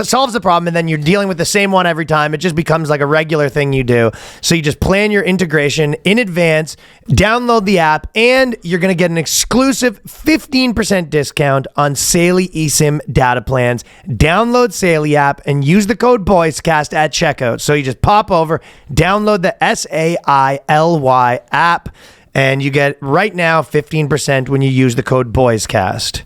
solves the problem, and then you're dealing with the same one every time. It just becomes like a regular thing you do. So you just plan your integration in advance, download the app, and you're going to get an exclusive 15% discount on Saily eSIM data plans. Download Saily app and use the code BOYSCAST at checkout. So you just pop over, download the SAILY app, and you get right now 15% when you use the code BOYSCAST.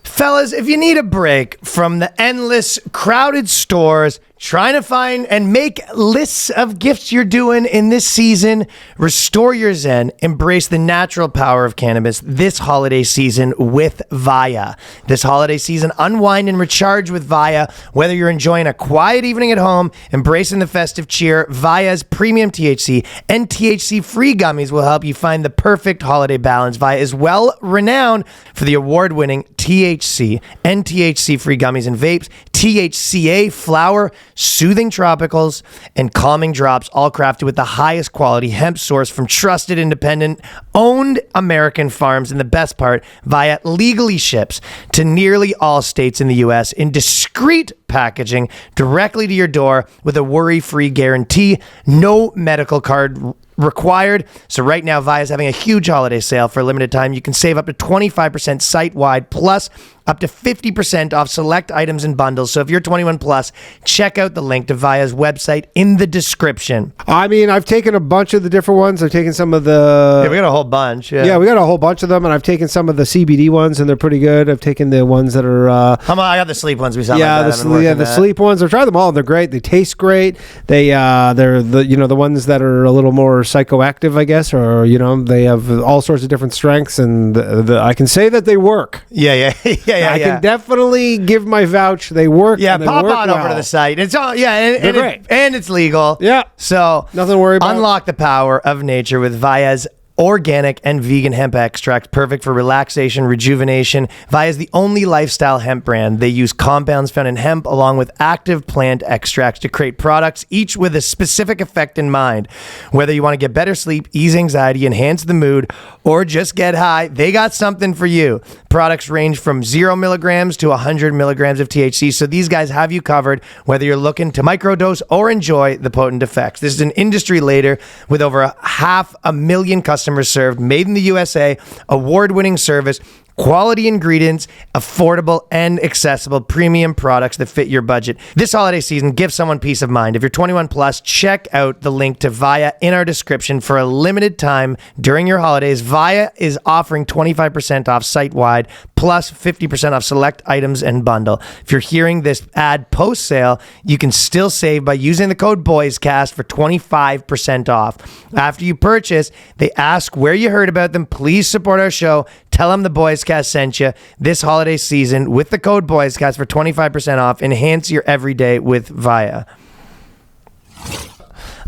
Fellas, if you need a break from the endless, crowded stores, trying to find and make lists of gifts you're doing in this season, restore your zen, embrace the natural power of cannabis this holiday season with VIIA. This holiday season, unwind and recharge with VIIA. Whether you're enjoying a quiet evening at home, embracing the festive cheer, VIIA's premium THC and THC-free gummies will help you find the perfect holiday balance. VIIA is well renowned for the award-winning THC and THC-free gummies and vapes, THCA flower, soothing tropicals, and calming drops, all crafted with the highest quality hemp sourced from trusted, independent, owned American farms. And the best part, VIIA legally ships to nearly all states in the U.S. in discreet packaging directly to your door with a worry-free guarantee. No medical card required. So right now, VIIA is having a huge holiday sale for a limited time. You can save up to 25% site-wide, plus up to 50% off select items and bundles. So if you're 21 plus, check out the link to VIIA's website in the description. I mean, I've taken a bunch of the different ones. I've taken some of the... Yeah, we got a whole bunch. Yeah, we got a whole bunch of them, and I've taken some of the CBD ones, and they're pretty good. I've taken the ones that are... I got the sleep ones we saw. The sleep ones. I've tried them all. They're great. They taste great. They're the ones that are a little more psychoactive, I guess, or they have all sorts of different strengths, and I can say that they work. Yeah. I can definitely give my vouch. They work. Yeah, and they pop work on well. over to the site. It's all and great. And it's legal. Yeah. So nothing to worry about. Unlock the power of nature with VIIA's organic and vegan hemp extract, perfect for relaxation, rejuvenation. VIIA is the only lifestyle hemp brand. They use compounds found in hemp along with active plant extracts to create products, each with a specific effect in mind. Whether you want to get better sleep, ease anxiety, enhance the mood, or just get high, they got something for you. Products range from 0 milligrams to 100 milligrams of THC, so these guys have you covered, whether you're looking to microdose or enjoy the potent effects. This is an industry leader with over 500,000 customers served, made in the USA, award-winning service, quality ingredients, affordable and accessible premium products that fit your budget. This holiday season, give someone peace of mind. If you're 21 plus, check out the link to VIIA in our description. For a limited time during your holidays, VIIA is offering 25% off site-wide, plus 50% off select items and bundle. If you're hearing this ad post-sale, you can still save by using the code BOYSCAST for 25% off. After you purchase, they ask where you heard about them. Please support our show. Tell them the BOYSCAST sent you this holiday season with the code BOYSCAST for 25% off. Enhance your everyday with VIIA.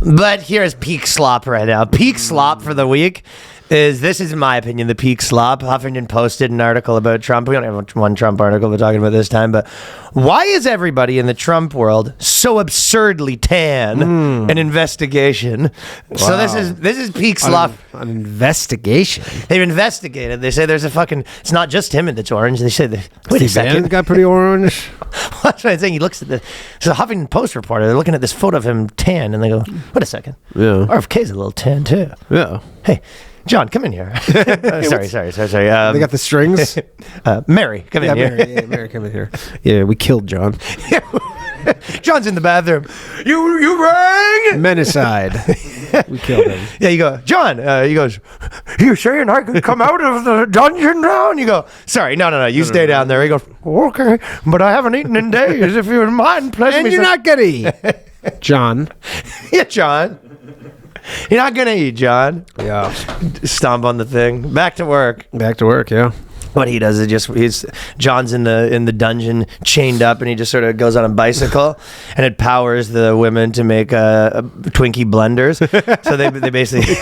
But here's peak slop right now. Peak slop for the week this is in my opinion, the peak slop. Huffington posted an article about Trump. We only have one Trump article we're talking about this time, but why is everybody in the Trump world so absurdly tan? An investigation. Wow. So this is peak slop. An investigation. They've investigated. They say there's a fucking. It's not just him that's orange. They say, wait a second, got pretty orange. That's what I'm saying. He looks at the. So Huffington Post reporter. They're looking at this photo of him tan, and they go, wait a second. Yeah. RFK's a little tan too. Yeah. Hey, John, come in here. Sorry. They got the strings. Mary, come in here. Mary, come in here. Yeah, we killed John. John's in the bathroom. You rang? Men aside, we killed him. Yeah, you go, John. He goes, you saying I could come out of the dungeon now? And you go, sorry, no. You stay down there. He goes, okay, but I haven't eaten in days. If you wouldn't mind, pledging me. And you're not gonna eat, John. Yeah, John. You're not gonna eat, John. Yeah. Stomp on the thing. Back to work. Yeah. what he does is John's in the dungeon chained up, and he just sort of goes on a bicycle, and it powers the women to make a Twinkie blenders. So they basically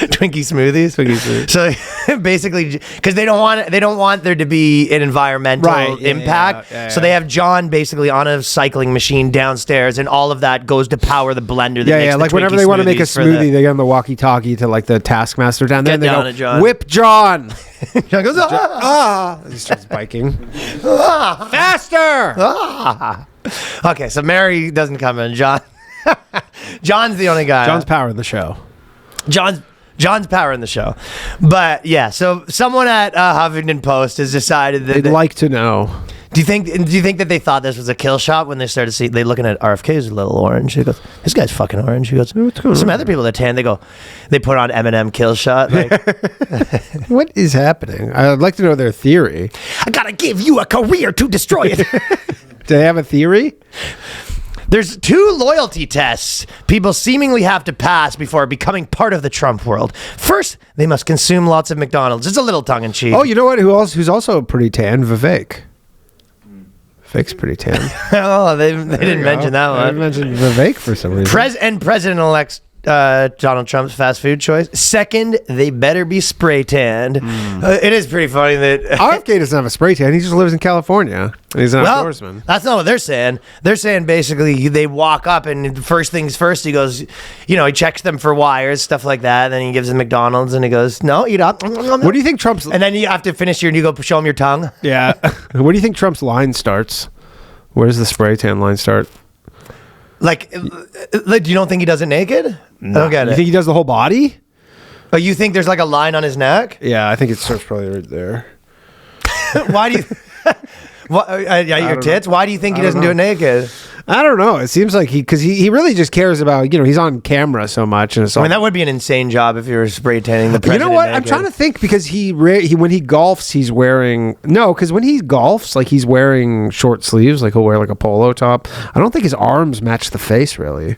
Twinkie smoothies. So basically, because they don't want there to be an environmental impact. So they have John basically on a cycling machine downstairs, and all of that goes to power the blender. That makes the like Twinkie whenever they want to make a smoothies for smoothie, they get on the walkie-talkie to like the taskmaster down there. Get And they down go, it, John. whip John. John goes, He starts biking. Faster. Okay, so Mary doesn't come in. John's the only guy. John's powering the show. John's powering the show. But yeah, so someone at Huffington Post has decided that They'd like to know. Do you think that they thought this was a kill shot when they started seeing they looking at RFK's little orange? He goes, "This guy's fucking orange." He goes, What's going "Some on?" other people that tan, they put on Eminem kill shot." Like, What is happening? I'd like to know their theory. I gotta give you a career to destroy it. Do they have a theory? There's 2 loyalty tests people seemingly have to pass before becoming part of the Trump world. First, they must consume lots of McDonald's. It's a little tongue in cheek. Oh, you know what? Who's also pretty tan? Vivek. Vivek's pretty tan. Oh, they didn't mention that I one. mentioned Vivek for some reason. President-elect Donald Trump's fast food choice. Second, they better be spray tanned. It is pretty funny that RFK doesn't have a spray tan. He just lives in California. And he's an outdoorsman. That's not what they're saying. They're saying basically they walk up and first things first, he goes, he checks them for wires, stuff like that. And then he gives them McDonald's and he goes, "No, eat up." What do you think Trump's... And then you have to finish and you go show him your tongue. Yeah. What do you think Trump's line starts? Where does the spray tan line start? Like, you don't think he does it naked? No. I don't get it. You think he does the whole body? Oh, you think there's like a line on his neck? Yeah, I think it starts probably right there. Why do you... your tits? Why do you think he doesn't do it naked? I don't know. It seems like he really just cares about, he's on camera so much. And it's all, I mean, that would be an insane job if you were spray tanning the president. You know what? naked. I'm trying to think because he when he golfs, he's wearing... No, because when he golfs, like he's wearing short sleeves, like he'll wear like a polo top. I don't think his arms match the face really.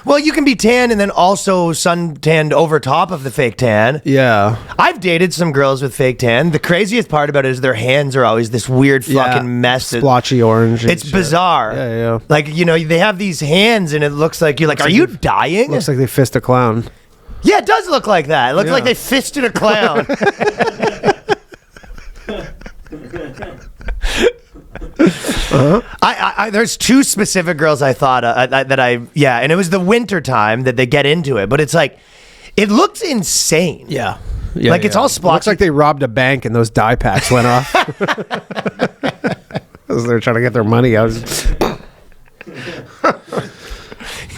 Well, you can be tan and then also sun-tanned over top of the fake tan. Yeah. I've dated some girls with fake tan. The craziest part about it is their hands are always this weird fucking mess. Splotchy orange. It's bizarre. Yeah. Like, they have these hands and it looks like you're like, are you dying? Looks like they fist a clown. Yeah, it does look like that. It looks like they fisted a clown. There's 2 specific girls I thought and it was the winter time that they get into it, but it's like it looks insane. Yeah, like it's all splotchy. Looks like they robbed a bank and those dye packs went off. As they're trying to get their money out.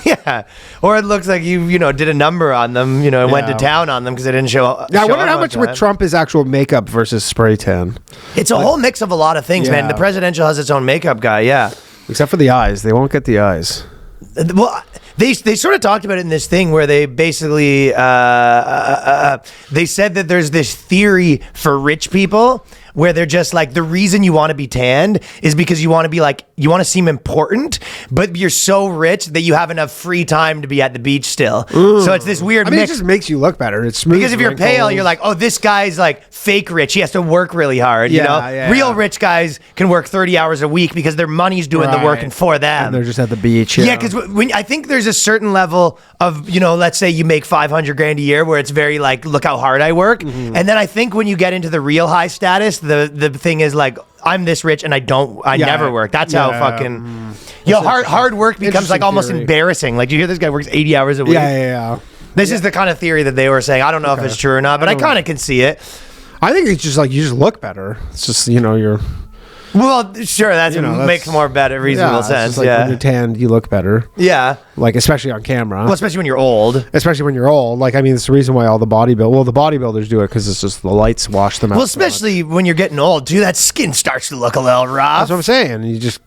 Yeah, or it looks like you did a number on them, and went to town on them because they didn't show up. Yeah, I wonder how much with Trump is actual makeup versus spray tan. It's a whole mix of a lot of things, man. The presidential has its own makeup guy, yeah. Except for the eyes. They won't get the eyes. Well, they sort of talked about it in this thing where they basically they said that there's this theory for rich people where they're just like, the reason you want to be tanned is because you want to be like, you want to seem important, but you're so rich that you have enough free time to be at the beach still. So it's this weird mix. It just makes you look better. It's smooth. Because if you're pale, you're like, oh, this guy's like fake rich. He has to work really hard. Yeah. Real rich guys can work 30 hours a week because their money's doing the working for them. And they're just at the beach. Yeah, because when I think there's a certain level of, let's say you make $500,000 a year where it's very like, look how hard I work. And then I think when you get into the real high status, the thing is like, I'm this rich and I never work. That's how fucking, hard work becomes like almost embarrassing. Like, you hear this guy works 80 hours a week. Yeah. This is the kind of theory that they were saying. I don't know if it's true or not, but I kind of can see it. I think it's just like, you just look better. It's just, you're... Well, sure, that makes more reasonable sense. It's just like when you're tanned, you look better. Yeah. Like, especially on camera. Well, especially when you're old. Like, I mean, it's the reason why all the bodybuilders do it, because it's just the lights wash them out. Well, especially when you're getting old, too, that skin starts to look a little rough. That's what I'm saying. You just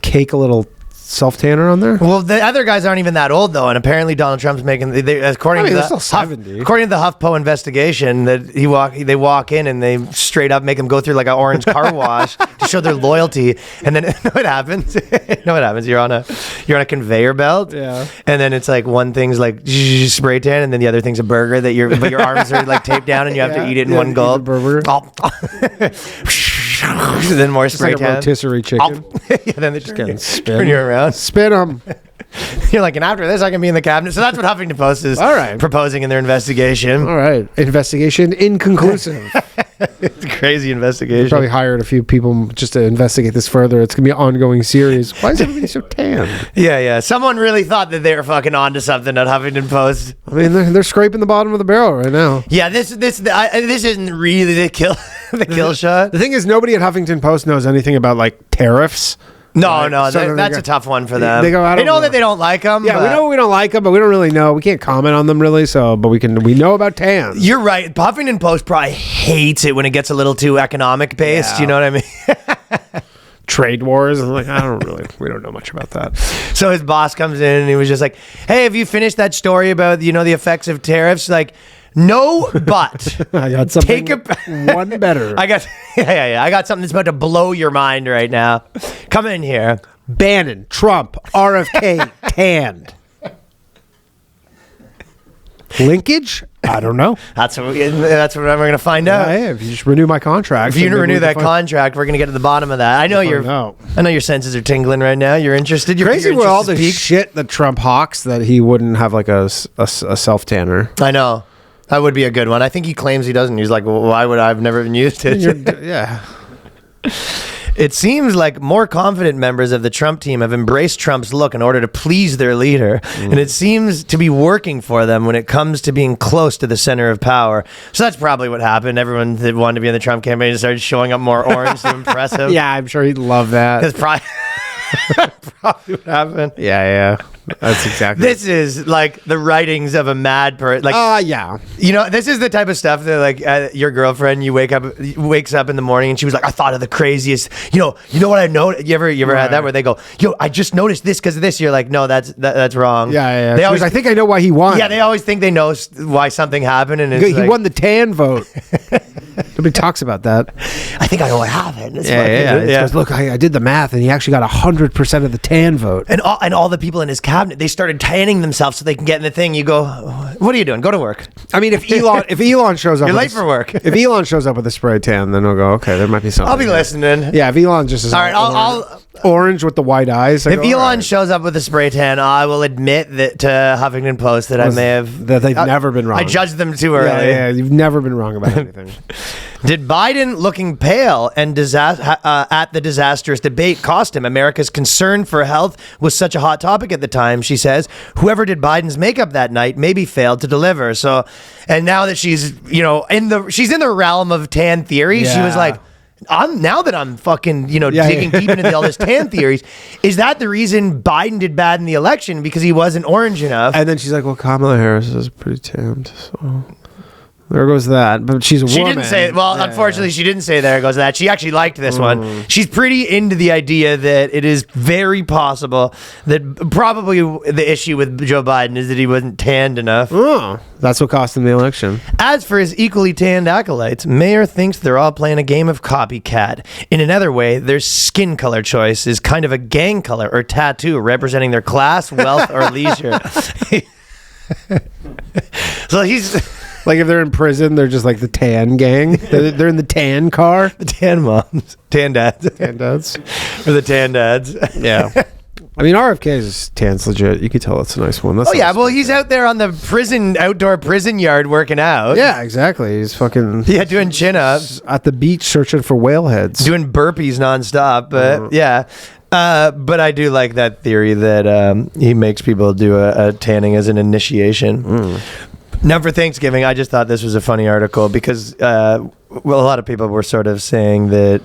cake a little self-tanner on there? Well, the other guys aren't even that old though, and apparently Donald Trump's making. According to they're the still 70. according to the HuffPo investigation, that they walk in and they straight up make them go through like an orange car wash to show their loyalty, and then you know what happens? You're on a conveyor belt, Yeah. and then it's like one thing's like spray tan, and then the other thing's a burger but your arms are like taped down, and you have to eat it in one gulp. Burger. Then more spray Like a tan. rotisserie chicken. Yeah, then they Getting turn you around. Spin them. You're like, and after this, I can be in the cabinet. So that's what Huffington Post is All right. proposing in their investigation. All right. Investigation inconclusive. It's a crazy investigation. Probably hired a few people just to investigate this further. It's going to be an ongoing series. Why is everybody so tan? Yeah. Someone really thought that they were fucking onto something at Huffington Post. I mean, they're scraping the bottom of the barrel right now. Yeah, this isn't really the kill shot. The thing is, nobody at Huffington Post knows anything about like tariffs. No, Right. So then that's they a go- tough one for them. they go, I They don't know know. that they don't like them. Yeah, we know we don't like them, but we don't really know. We can't comment on them really. So, but we know about tans. You're right. Huffington Post probably hates it when it gets a little too economic based. Yeah. You know what I mean? Trade wars. I'm like, we don't know much about that. So his boss comes in and he was just like, "Hey, have you finished that story about the effects of tariffs?" Like, no, but I got something. take one better. I got I got something that's about to blow your mind right now. Come in here. Bannon, Trump, RFK, tanned. Linkage? I don't know. That's what we're gonna find out. Yeah, if you just renew my contract. If you then maybe renew we that can find- contract, we're gonna get to the bottom of that. I know find I know your senses are tingling right now. You're interested. Your Crazy your with all interest the is piqued. shit that Trump hawks that he wouldn't have like a self tanner. I know. That would be a good one. I think he claims he doesn't. He's like, well, why would I've never even used it? Yeah. It seems like more confident members of the Trump team have embraced Trump's look in order to please their leader, and it seems to be working for them when it comes to being close to the center of power. So that's probably what happened. Everyone that wanted to be in the Trump campaign started showing up more orange to impress him. Yeah, I'm sure he'd love that. That's probably what happened. Yeah. That's exactly. This is like the writings of a mad person. Like, yeah. this is the type of stuff that like your girlfriend, wakes up in the morning and she was like, I thought of the craziest. You know what I know? You ever had that where they go, I just noticed this because of this. You're like, no, that's wrong. Yeah. They always, I think I know why he won. yeah, they always think they know why something happened, and it's He like, won the tan vote. Nobody talks about that. I think I know what happened. It's He goes, look, I did the math, and he actually got 100% of the tan vote. And all the people in his cabinet, they started tanning themselves so they can get in the thing. You go, what are you doing? Go to work. I mean, if Elon shows up, You're with late for work. If Elon shows up with a spray tan, then I'll go, okay, there might be something. I'll be there. listening. Yeah, if Elon just is All right, I'll orange with the white eyes. if Elon shows up with a spray tan, I will admit that to Huffington Post that I may have that they've never been wrong. I judged them too early. Yeah, you've never been wrong about anything. Did Biden looking pale and at the disastrous debate cost him? America's concern for health was such a hot topic at the time, she says. Whoever did Biden's makeup that night maybe failed to deliver. So, and now that she's, she's in the realm of tan theory, she was Yeah. like, I'm fucking, digging deep into all this tan theories. Is that the reason Biden did bad in the election? Because he wasn't orange enough? And then she's like, well, Kamala Harris is pretty tanned, so there goes that. But she's a She woman. didn't say. Well, unfortunately, she didn't say there goes that. She actually liked this one. She's pretty into the idea that it is very possible that probably the issue with Joe Biden is that he wasn't tanned enough. Oh, that's what cost him the election. As for his equally tanned acolytes, Mayer thinks they're all playing a game of copycat. In another way, their skin color choice is kind of a gang color or tattoo representing their class, wealth, or leisure. So he's. Like if they're in prison, they're just like the tan gang. They're in the tan car. The tan moms. Tan dads. Tan dads. Or the tan dads. Yeah. I mean, RFK's tan's legit. You could tell it's a nice one. That's Oh, yeah. Well, he's out there on the outdoor prison yard working out. Yeah, exactly. He's fucking Doing chin-ups. at the beach searching for whale heads. Doing burpees nonstop. But, yeah. But I do like that theory that he makes people do a tanning as an initiation. Now, for Thanksgiving, I just thought this was a funny article because, a lot of people were sort of saying that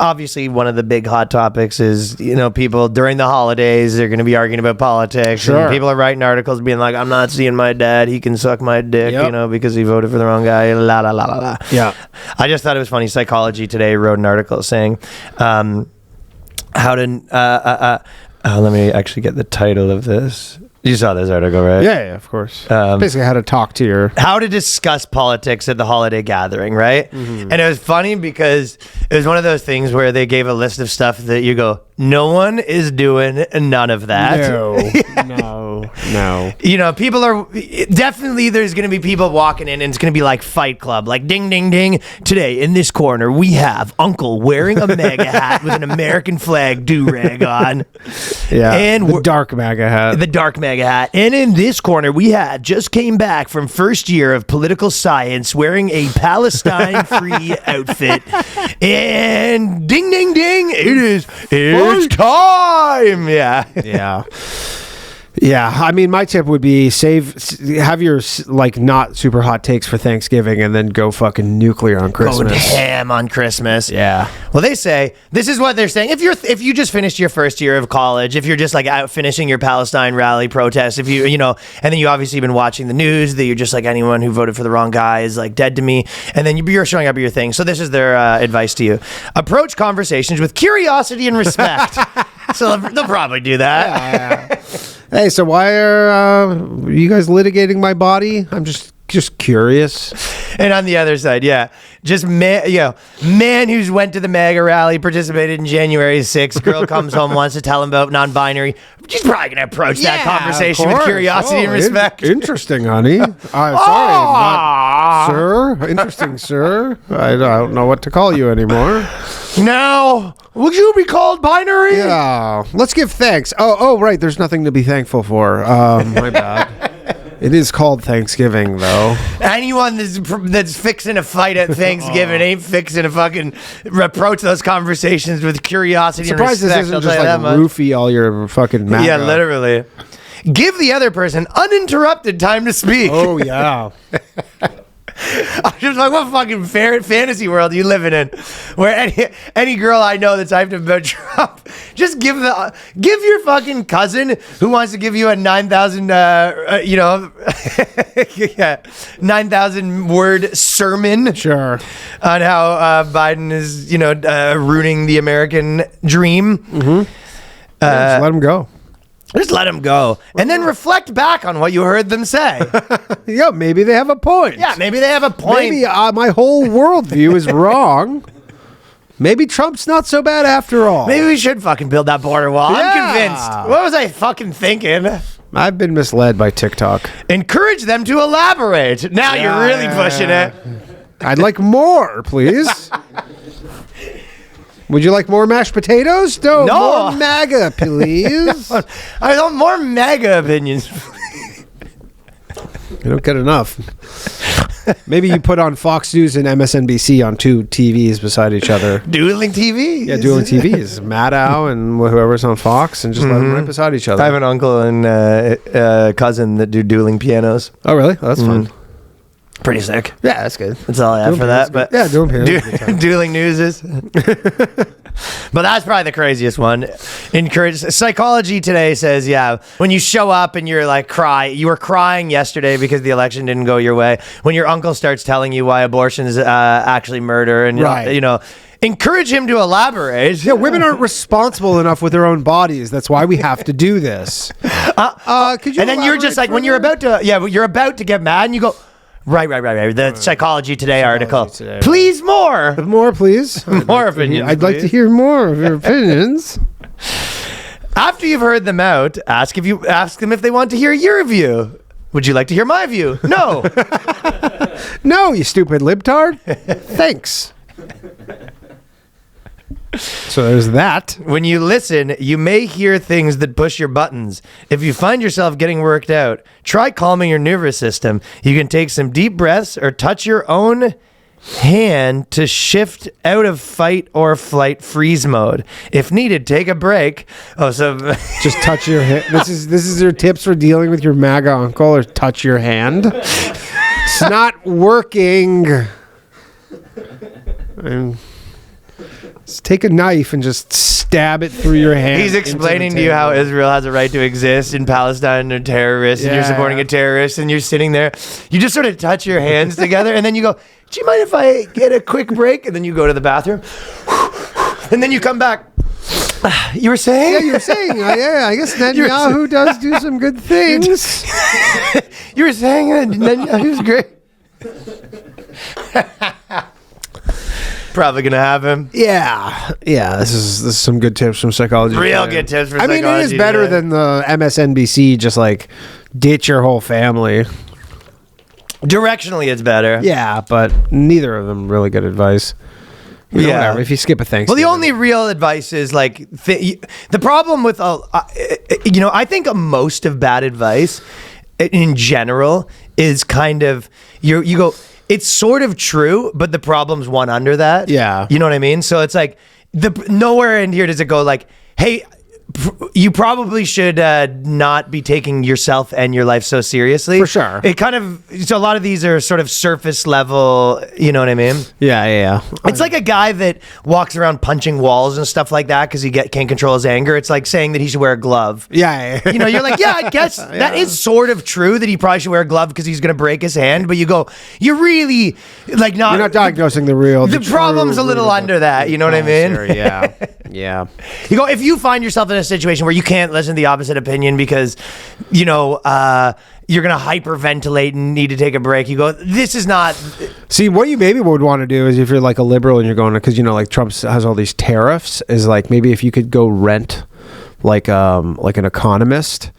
obviously one of the big hot topics is, people during the holidays, they're going to be arguing about politics. Sure. And people are writing articles being like, I'm not seeing my dad. He can suck my dick, Yep. because he voted for the wrong guy. La, la, la, la, la. Yeah. I just thought it was funny. Psychology Today wrote an article saying, how to Let me actually get the title of this. You saw this article, right? Yeah, of course. Basically, how to talk to your... How to discuss politics at the holiday gathering, right? And it was funny because it was one of those things where they gave a list of stuff that you go, no one is doing none of that. No. You know, people are definitely, there's going to be people walking in and it's going to be like Fight Club, like ding, ding, ding. Today in this corner, we have Uncle wearing a MAGA hat with an American flag do-rag on. Yeah, and the dark MAGA hat. The dark MAGA hat. And in this corner, we have just came back from first year of political science wearing a Palestine-free outfit. And ding, ding, ding, it's time. Yeah. Yeah, I mean, my tip would be have your like not super hot takes for Thanksgiving, and then go fucking nuclear on Christmas. Go ham on Christmas. Yeah. Well, they say this is what they're saying. If you just finished your first year of college, if you're just like out finishing your Palestine rally protest, if you know, and then you obviously been watching the news that you're just like anyone who voted for the wrong guy is like dead to me, and then you're showing up at your thing. So this is their advice to you: approach conversations with curiosity and respect. So they'll probably do that. Yeah. Hey, so why are you guys litigating my body? I'm just curious. And on the other side, just man who's went to the MAGA rally, participated in January 6th. Girl comes home, wants to tell him about non-binary. She's probably going to approach that conversation with curiosity and respect. Interesting, honey. Sorry, sir. Interesting, sir. I don't know what to call you anymore. Now, would you be called binary? Yeah. Let's give thanks. Oh, right. There's nothing to be thankful for. My bad. It is called Thanksgiving, though. Anyone that's fixing a fight at Thanksgiving ain't fixing to fucking approach those conversations with curiosity and respect. Surprised this isn't just like roofie all your fucking MAGA. Yeah, literally. Give the other person uninterrupted time to speak. Oh, yeah. I'm just like, what fucking fantasy world are you living in? Where any girl I know that's hyped about Trump, just give your fucking cousin who wants to give you a 9,000 9,000 word sermon, Sure, on how Biden is ruining the American dream. Just let him go. Just let them go. And then reflect back on what you heard them say. Yeah, maybe they have a point. Yeah, maybe they have a point. Maybe my whole worldview is wrong. Maybe Trump's not so bad after all. Maybe we should fucking build that border wall. Yeah. I'm convinced. What was I fucking thinking? I've been misled by TikTok. Encourage them to elaborate. Now you're really pushing it. I'd like more, please. Would you like more mashed potatoes? No. More MAGA, please. I want more MAGA opinions. You don't get enough. Maybe you put on Fox News and MSNBC on two TVs beside each other. Dueling TVs. Yeah, dueling TVs. Maddow and whoever's on Fox, and just let them right beside each other. I have an uncle and cousin that do dueling pianos. Oh, really? Oh, that's fun. Pretty sick. Yeah, that's good. That's all I have for that. But yeah, dueling pianos. Dueling news is. But that's probably the craziest one. Psychology Today says, when you show up and you're like you were crying yesterday because the election didn't go your way. When your uncle starts telling you why abortion is actually murder, and encourage him to elaborate. Yeah, women aren't responsible enough with their own bodies. That's why we have to do this. Could you? And then you're just like, when you're about to get mad, and you go. Right. The Psychology Today article. Today, please, more. More, please. More opinions. I'd like to hear more of your opinions. After you've heard them out, ask them if they want to hear your view. Would you like to hear my view? No. No, you stupid libtard. Thanks. So there's that. When you listen, you may hear things that push your buttons. If you find yourself getting worked out, try calming your nervous system. You can take some deep breaths or touch your own hand to shift out of fight or flight freeze mode. If needed, take a break. Just touch your hand. This is your tips for dealing with your MAGA uncle, or touch your hand. It's not working. Just take a knife and just stab it through your hand. He's explaining to you how Israel has a right to exist in Palestine. They're terrorists, and you're supporting a terrorist, and you're sitting there. You just sort of touch your hands together, and then you go, do you mind if I get a quick break? And then you go to the bathroom, and then you come back. You were saying? Yeah, you're saying. Yeah, I guess Netanyahu does do some good things. You were saying Netanyahu's great. Probably gonna have him. Yeah. This is some good tips from psychology. Real today. good tips for I mean, psychology. it is better today. than the MSNBC just like ditch your whole family. Directionally, it's better. Yeah, but neither of them really good advice. You know, whatever. If you skip a Thanksgiving. Well, the only real advice is like the problem with I think most of bad advice in general is kind of you go. It's sort of true, but the problem's one under that. Yeah. You know what I mean? So it's like nowhere in here does it go like, hey, you probably should not be taking yourself and your life so seriously. For sure. It kind of, so a lot of these are sort of surface level, you know what I mean? Yeah. It's like a guy that walks around punching walls and stuff like that because he can't control his anger. It's like saying that he should wear a glove. Yeah. You know, you're like, yeah, I guess that is sort of true that he probably should wear a glove because he's going to break his hand. But you go, you're really like not. You're not diagnosing the real. The problem's a little under that. You know what I mean? Yeah. You go, if you find yourself in a situation where you can't listen to the opposite opinion because, you know, you're going to hyperventilate and need to take a break. You go, this is not. See, what you maybe would want to do is if you're like a liberal and you're going, because, you know, like Trump has all these tariffs, is like maybe if you could go rent like an economist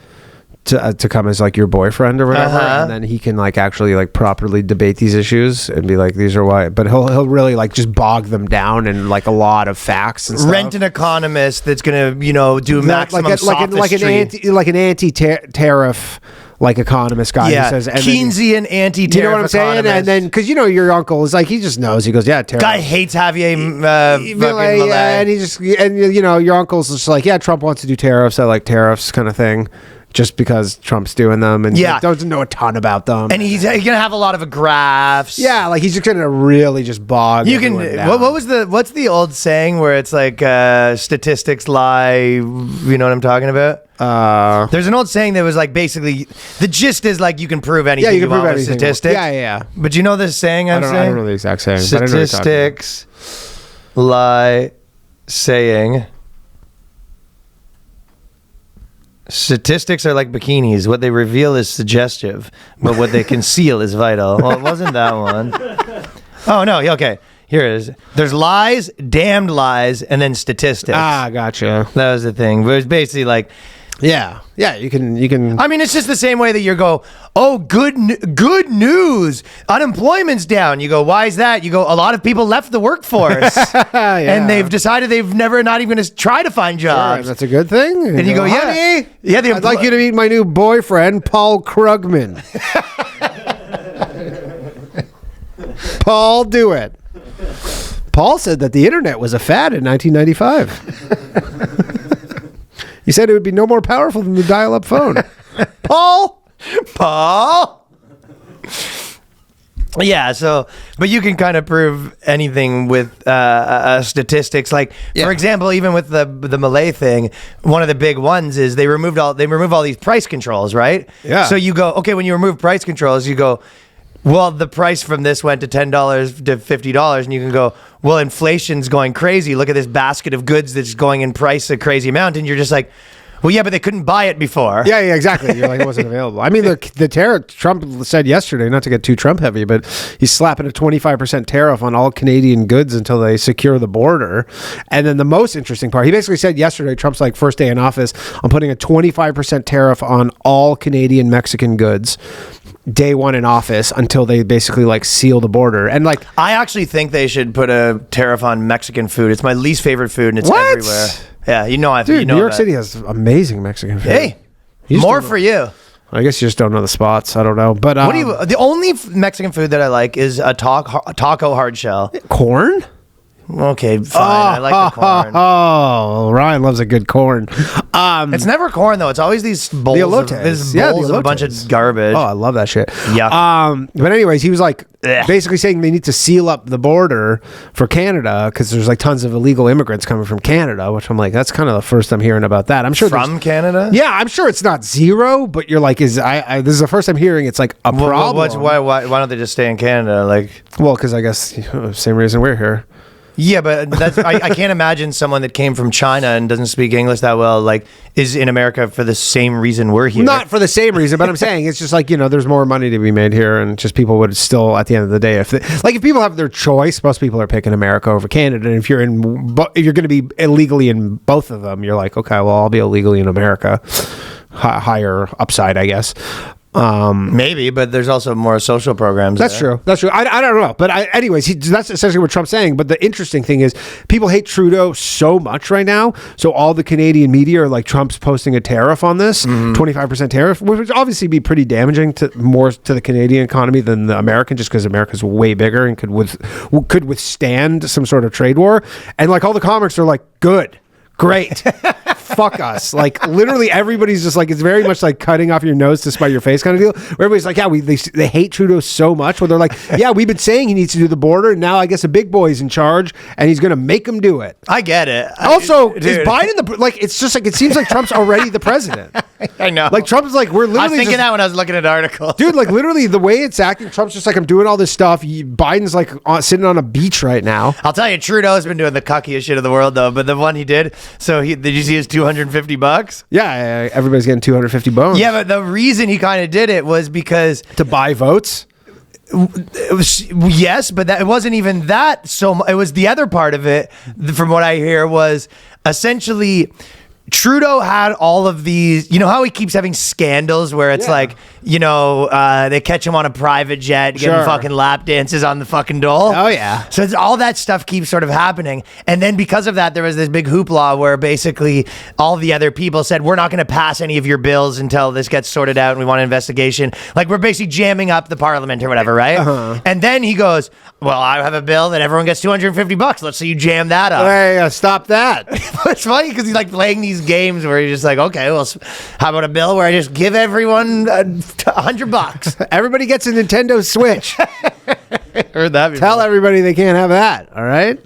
to come as like your boyfriend or whatever, and then he can like actually like properly debate these issues and be like, these are why, but he'll really like just bog them down in like a lot of facts and stuff. Rent an economist that's gonna, you know, do maximum sophistry. like an anti-tariff like economist guy who says, and Keynesian anti-tariff. you know what I'm saying? economist. And then because you know your uncle is like, he just knows. He goes, yeah, tariff. Guy hates Javier fucking Like, Milei. and he just, and you know, your uncle's just like, yeah, Trump wants to do tariffs. I like tariffs, kind of thing, just because Trump's doing them, and Yeah. doesn't know a ton about them. And he's gonna have a lot of graphs. yeah, like he's just gonna really just bog. You can. everyone down. What's the old saying where it's like statistics lie? You know what I'm talking about? There's an old saying that was like basically the gist is like you can prove anything. Yeah, you can prove want with anything. Statistics. Yeah. But you know this saying I'm saying? I don't know the exact saying. But I know what you're talking about. Statistics lie saying. Statistics are like bikinis. What they reveal is suggestive, but what they conceal is vital. Well, it wasn't that one. Oh, no. Okay. Here it is. There's lies, damned lies, and then statistics. Gotcha. That was the thing. But it's basically like, Yeah, you can. I mean, it's just the same way that you go, oh, good news. Unemployment's down. You go, why is that? You go, a lot of people left the workforce. And they've decided they've never not even going to try to find jobs. That's a good thing. And you go, honey, yeah. I'd like you to meet my new boyfriend, Paul Krugman. Paul, do it. Paul said that the internet was a fad in 1995. He said it would be no more powerful than the dial-up phone. Paul. Yeah, so, but you can kind of prove anything with statistics. Like, for example, even with the Malay thing, one of the big ones is they remove all these price controls, right? Yeah. So you go, okay, when you remove price controls, you go, well, the price from this went to $10 to $50, and you can go, well, inflation's going crazy. Look at this basket of goods that's going in price a crazy amount, and you're just like, well, yeah, but they couldn't buy it before. Yeah, exactly. You're like, it wasn't available. I mean, the tariff, Trump said yesterday, not to get too Trump heavy, but he's slapping a 25% tariff on all Canadian goods until they secure the border. And then the most interesting part, he basically said yesterday, Trump's like, first day in office, I'm putting a 25% tariff on all Canadian Mexican goods day one in office until they basically like seal the border. And like, I actually think they should put a tariff on Mexican food. It's my least favorite food, and it's What? everywhere. Yeah, you know, dude, you know New York that. City has amazing Mexican food. Hey, just more don't for you. I guess you just don't know the spots. I don't know. But What do you? The only Mexican food that I like is a taco hard shell. corn? Okay, fine. I like the corn. Oh, Ryan loves a good corn. It's never corn though. It's always these bowls. The elotes. These Yeah, the bowls of a bunch of elotes. garbage. Oh, I love that shit. Yeah. But anyways, he was like Ugh. basically saying they need to seal up the border for Canada because there's like tons of illegal immigrants coming from Canada, which I'm like, that's kind of the first I'm hearing about that. I'm sure From Canada? Yeah, I'm sure it's not zero, but you're like, this is the first I'm hearing it's like a problem. Why don't they just stay in Canada? Like, Well, because I guess same reason we're here. Yeah, but I can't imagine someone that came from China and doesn't speak English that well, like, is in America for the same reason we're here. Not for the same reason, but I'm saying it's just like, there's more money to be made here, and just people would still, at the end of the day, if people have their choice, most people are picking America over Canada. And if you're going to be illegally in both of them, you're like, okay, well, I'll be illegally in America. Higher upside, I guess. Maybe, but there's also more social programs. That's true. I don't know, but anyways, that's essentially what Trump's saying. But the interesting thing is, people hate Trudeau so much right now. So all the Canadian media are like, Trump's posting a tariff on this, 25% tariff, which would obviously be pretty damaging to the Canadian economy than the American, just because America's way bigger and could withstand some sort of trade war. And like all the comics are like, good, great. Fuck us. Like, literally everybody's just like, it's very much like cutting off your nose to spite your face kind of deal. Where everybody's like, yeah, they hate Trudeau so much, where they're like, yeah, we've been saying he needs to do the border, and now I guess a big boy's in charge and he's going to make him do it. I get it. Also, is Biden it's just like, it seems like Trump's already the president. I know. Like, Trump's like, we're literally I was thinking that when I was looking at articles. Dude, like, literally the way it's acting, Trump's just like, I'm doing all this stuff. Biden's like sitting on a beach right now. I'll tell you, Trudeau's been doing the cuckiest shit of the world, though. But the one he did, did you see his $250? Yeah, everybody's getting 250 bones. Yeah, but the reason he kind of did it was because to buy votes. Yes, but it wasn't even that. So it was the other part of it. From what I hear, was essentially Trudeau had all of these. You know how he keeps having scandals where it's like, they catch him on a private jet, getting fucking lap dances on the fucking dole. Oh yeah. So all that stuff keeps sort of happening, and then because of that, there was this big hoopla where basically all the other people said, we're not going to pass any of your bills until this gets sorted out, and we want an investigation. Like, we're basically jamming up the parliament or whatever, right? And then he goes, well, I have a bill that everyone gets $250. Let's say you jam that up. Hey, stop that. It's funny because he's like playing these games where he's just like, okay, well, how about a bill where I just give everyone $100? Everybody gets a Nintendo Switch. Heard that before. Tell everybody they can't have that. All right.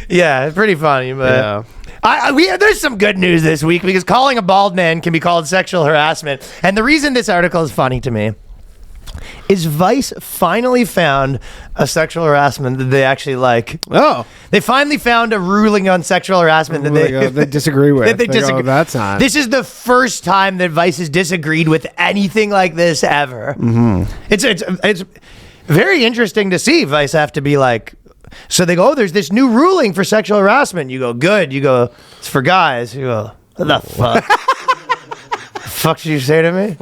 Yeah, it's pretty funny, but there's some good news this week, because calling a bald man can be called sexual harassment. And the reason this article is funny to me is Vice finally found a sexual harassment that they actually like. Oh. They finally found a ruling on sexual harassment that they disagree with. That they disagree. Go, that's not. This is the first time that Vice has disagreed with anything like this ever. It's very interesting to see Vice have to be like, so they go, oh, there's this new ruling for sexual harassment. You go, good. You go, it's for guys. You go, what the fuck? Fuck did you say to me?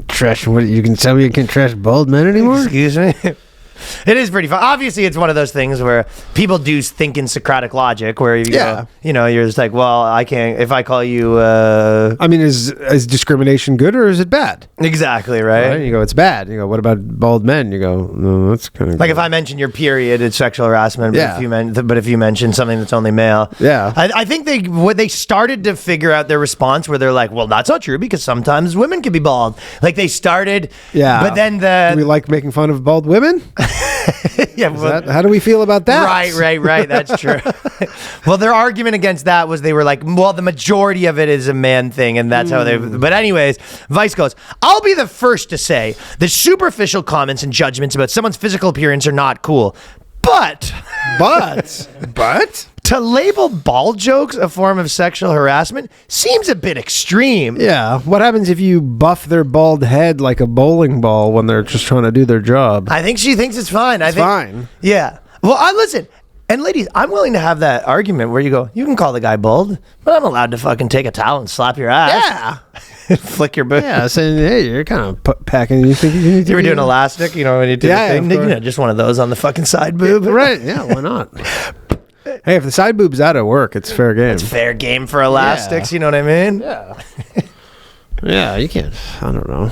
Trash. What, you can tell me you can trash bald men anymore? Excuse me? It is pretty fun. Obviously, it's one of those things where people do think in Socratic logic, where you go, you're just like, well, I can't, if I call you... I mean, is discrimination good or is it bad? Exactly, right? You go, it's bad. You go, what about bald men? You go, no, that's kind of like good. If I mention your period, it's sexual harassment. But if you mention something that's only male. Yeah. I think they started to figure out their response where they're like, well, that's not true, because sometimes women can be bald. Like, they started... Yeah. But then Do we like making fun of bald women? How do we feel about that? Right. That's true. Well, their argument against that was they were like, well, the majority of it is a man thing, and that's how they... But anyways, Vice goes, I'll be the first to say that superficial comments and judgments about someone's physical appearance are not cool. But to label bald jokes a form of sexual harassment seems a bit extreme. Yeah. What happens if you buff their bald head like a bowling ball when they're just trying to do their job? I think she thinks it's fine. It's fine. Yeah. Well, listen. And ladies, I'm willing to have that argument where you go, you can call the guy bald, but I'm allowed to fucking take a towel and slap your ass. Yeah. Flick your boob. Yeah, saying, hey, you're kind of packing. You think you need to... You were doing elastic, when you did the thing? Just one of those on the fucking side boob. Right, yeah, why not? Hey, if the side boob's out at work, it's fair game. It's fair game for elastics, you know what I mean? Yeah. Yeah, you can't, I don't know.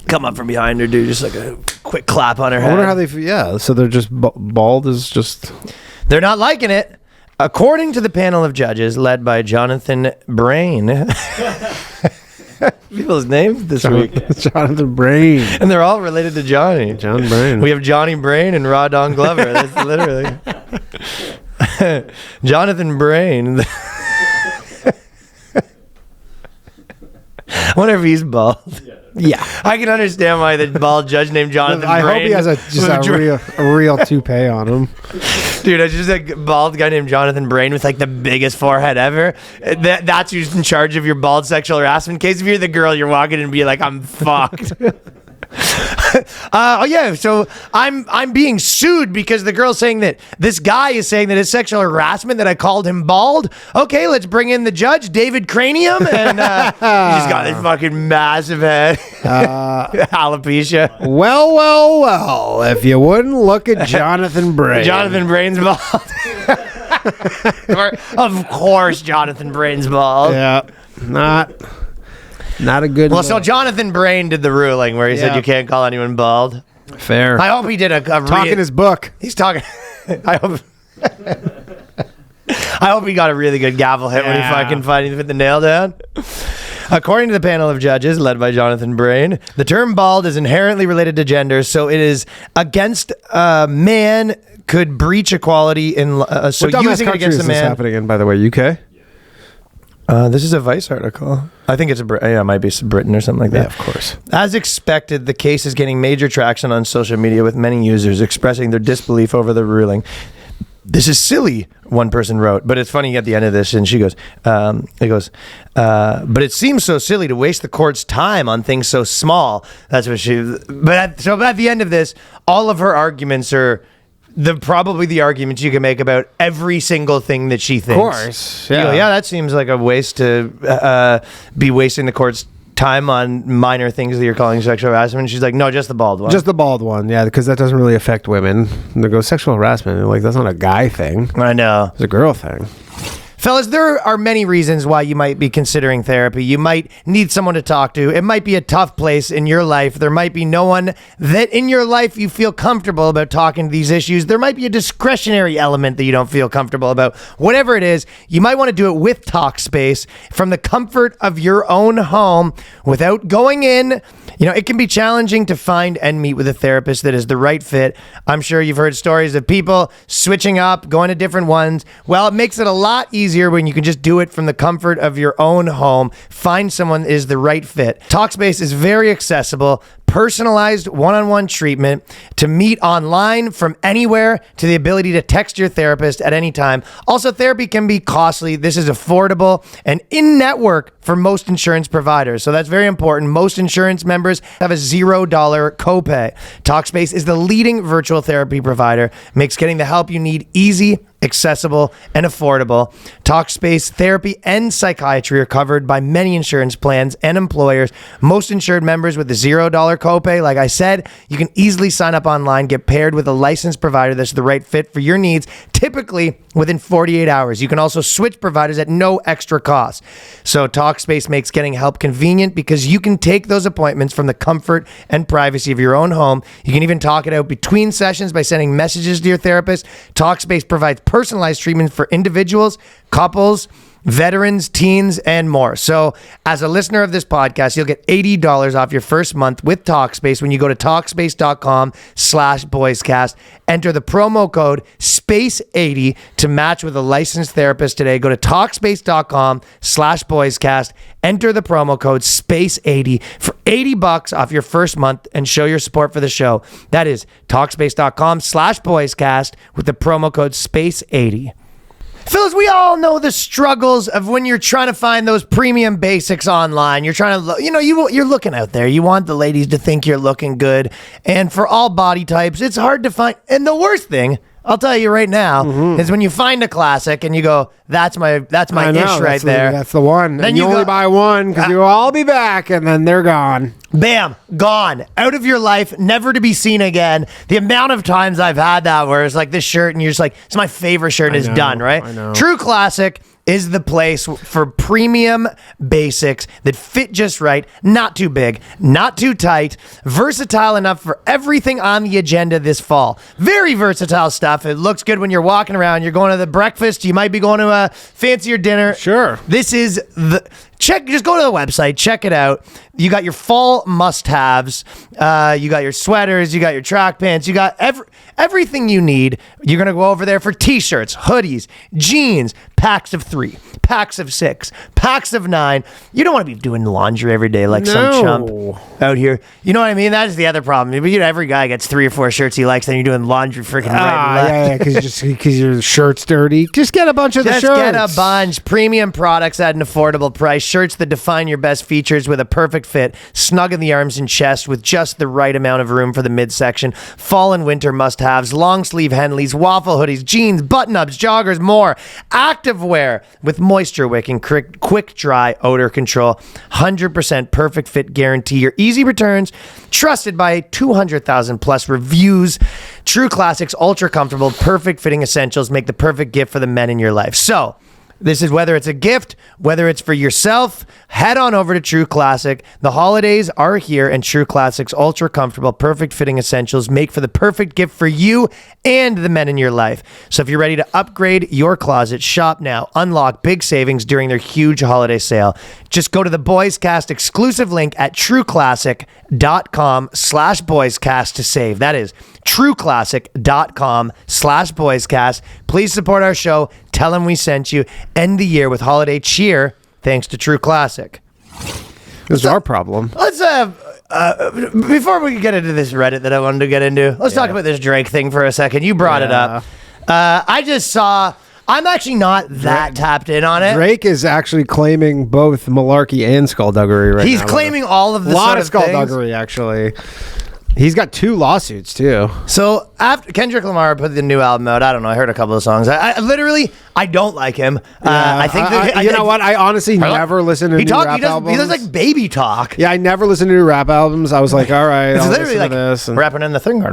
Come up from behind her, dude, just like a quick clap on her head. I wonder how they, so they're just, bald is just... They're not liking it. According to the panel of judges led by Jonathan Brain. People's names this week. Jonathan Brain. And they're all related to Johnny. John Brain. We have Johnny Brain and Raw Don Glover. That's literally. Jonathan Brain. I wonder if he's bald. Yeah. I can understand why the bald judge named Jonathan I hope Brain he has a real toupee on him. Dude, it's just a bald guy named Jonathan Brain with like the biggest forehead ever. That's who's in charge of your bald sexual harassment case. If you're the girl, you're walking in and be like, I'm fucked. Oh yeah, so I'm being sued because the girl's saying that this guy is saying that it's sexual harassment that I called him bald. Okay, let's bring in the judge, David Cranium, and he's got this fucking massive head, alopecia. Well, if you wouldn't look at Jonathan Brain. Jonathan Brain's bald. Of course, Jonathan Brain's bald. Yeah, not a good Well, so Jonathan Brain did the ruling where he said Yeah. you can't call anyone bald. Fair. I hope he did a Talking his book. He's talking. I hope. I hope he got a really good gavel hit when he Yeah. fucking finally put the nail down. According to the panel of judges led by Jonathan Brain, the term bald is inherently related to gender, so it is against a man could breach equality in. So What dumbass using it country against is a this man. happening in, by the way? UK? This is a Vice article. I think it's it might be Britain or something like that. Yeah, of course. As expected, the case is gaining major traction on social media with many users expressing their disbelief over the ruling. This is silly, one person wrote, but it's funny at the end of this, and she goes, but it seems so silly to waste the court's time on things so small. That's what so at the end of this, all of her arguments are probably the arguments you can make about every single thing that she thinks. Of course, You go, yeah. yeah, that seems like a waste to be wasting the court's time on minor things that you're calling sexual harassment. She's like, no, just the bald one. Just the bald one, yeah, because that doesn't really affect women. And they go, sexual harassment. They're like, that's not a guy thing. I know. It's a girl thing. Fellas, there are many reasons why you might be considering therapy. You might need someone to talk to. It might be a tough place in your life. There might be no one that in your life you feel comfortable about talking to these issues. There might be a discretionary element that you don't feel comfortable about. Whatever it is, you might want to do it with Talkspace from the comfort of your own home without going in. You know, it can be challenging to find and meet with a therapist that is the right fit. I'm sure you've heard stories of people switching up, going to different ones. Well, it makes it a lot easier when you can just do it from the comfort of your own home. Find someone that is the right fit. Talkspace is very accessible, personalized one-on-one treatment to meet online from anywhere to the ability to text your therapist at any time. Also, therapy can be costly. This is affordable and in-network for most insurance providers. So that's very important. Most insurance members have a $0 copay. Talkspace is the leading virtual therapy provider, makes getting the help you need easy, accessible, and affordable. Talkspace therapy and psychiatry are covered by many insurance plans and employers. Most insured members with the $0 copay, like I said, you can easily sign up online, get paired with a licensed provider that's the right fit for your needs, typically within 48 hours. You can also switch providers at no extra cost. So Talkspace makes getting help convenient because you can take those appointments from the comfort and privacy of your own home. You can even talk it out between sessions by sending messages to your therapist. Talkspace provides personalized treatment for individuals, couples, veterans, teens, and more. So as a listener of this podcast, you'll get $80 off your first month with Talkspace when you go to Talkspace.com/boyscast. Enter the promo code SPACE80 to match with a licensed therapist today. Go to Talkspace.com/boyscast. Enter the promo code SPACE80 for $80 off your first month and show your support for the show. That is Talkspace.com/boyscast with the promo code SPACE80. Phyllis, we all know the struggles of when you're trying to find those premium basics online. You're trying to, you're looking out there. You want the ladies to think you're looking good. And for all body types, it's hard to find. And the worst thing, I'll tell you right now, is when you find a classic and you go, that's my ish right there. That's the one. Then and you only buy one because you go, I'll be back, and then they're gone. Bam, gone, out of your life, never to be seen again. The amount of times I've had that where it's like this shirt and you're just like, it's my favorite shirt and it's done, right? I know. True Classic is the place for premium basics that fit just right, not too big, not too tight, versatile enough for everything on the agenda this fall. Very versatile stuff. It looks good when you're walking around. You're going to the breakfast. You might be going to a fancier dinner. Sure. This is the Just go to the website, check it out. You got your fall must-haves. You got your sweaters. You got your track pants. You got everything you need. You're going to go over there for t-shirts, hoodies, jeans, packs of 3, packs of 6, packs of 9. You don't want to be doing laundry every day like some chump out here. You know what I mean? That is the other problem. Every guy gets 3 or 4 shirts he likes, then you're doing laundry freaking right and left. Yeah, because your shirt's dirty. Just get a bunch of the shirts. Just get a bunch. Premium products at an affordable price. Shirts that define your best features with a perfect fit. Snug in the arms and chest with just the right amount of room for the midsection. Fall and winter must-haves. Long sleeve Henleys, waffle hoodies, jeans, button-ups, joggers, more. Active wear with moisture wicking, quick dry odor control. 100% perfect fit guarantee. Your easy returns. Trusted by 200,000 plus reviews. True Classics, ultra comfortable, perfect fitting essentials make the perfect gift for the men in your life. So, this is whether it's a gift, whether it's for yourself, head on over to True Classic. The holidays are here, and True Classic's ultra comfortable, perfect fitting essentials make for the perfect gift for you and the men in your life. So if you're ready to upgrade your closet, shop now. Unlock big savings during their huge holiday sale. Just go to the BOYSCAST exclusive link at trueclassic.com/BOYSCAST to save. That is trueclassic.com/BOYSCAST. Please support our show. Tell them we sent you. End the year with holiday cheer thanks to True Classic. This is our problem. Let's before we get into this Reddit that I wanted to get into, let's talk about this Drake thing for a second. You brought it up. I just saw. I'm actually not that tapped in on it. Drake is actually claiming both malarkey and skullduggery right now. He's claiming all of the a lot sort of skullduggery, actually. He's got 2 lawsuits too. So after Kendrick Lamar put the new album out, I don't know. I heard a couple of songs. I literally don't like him. I think you know what? I honestly never listen to new rap albums. He does like baby talk. Yeah, I never listen to new rap albums. I was like, all right, it's I'll literally listen like to this. rapping in the thing. He's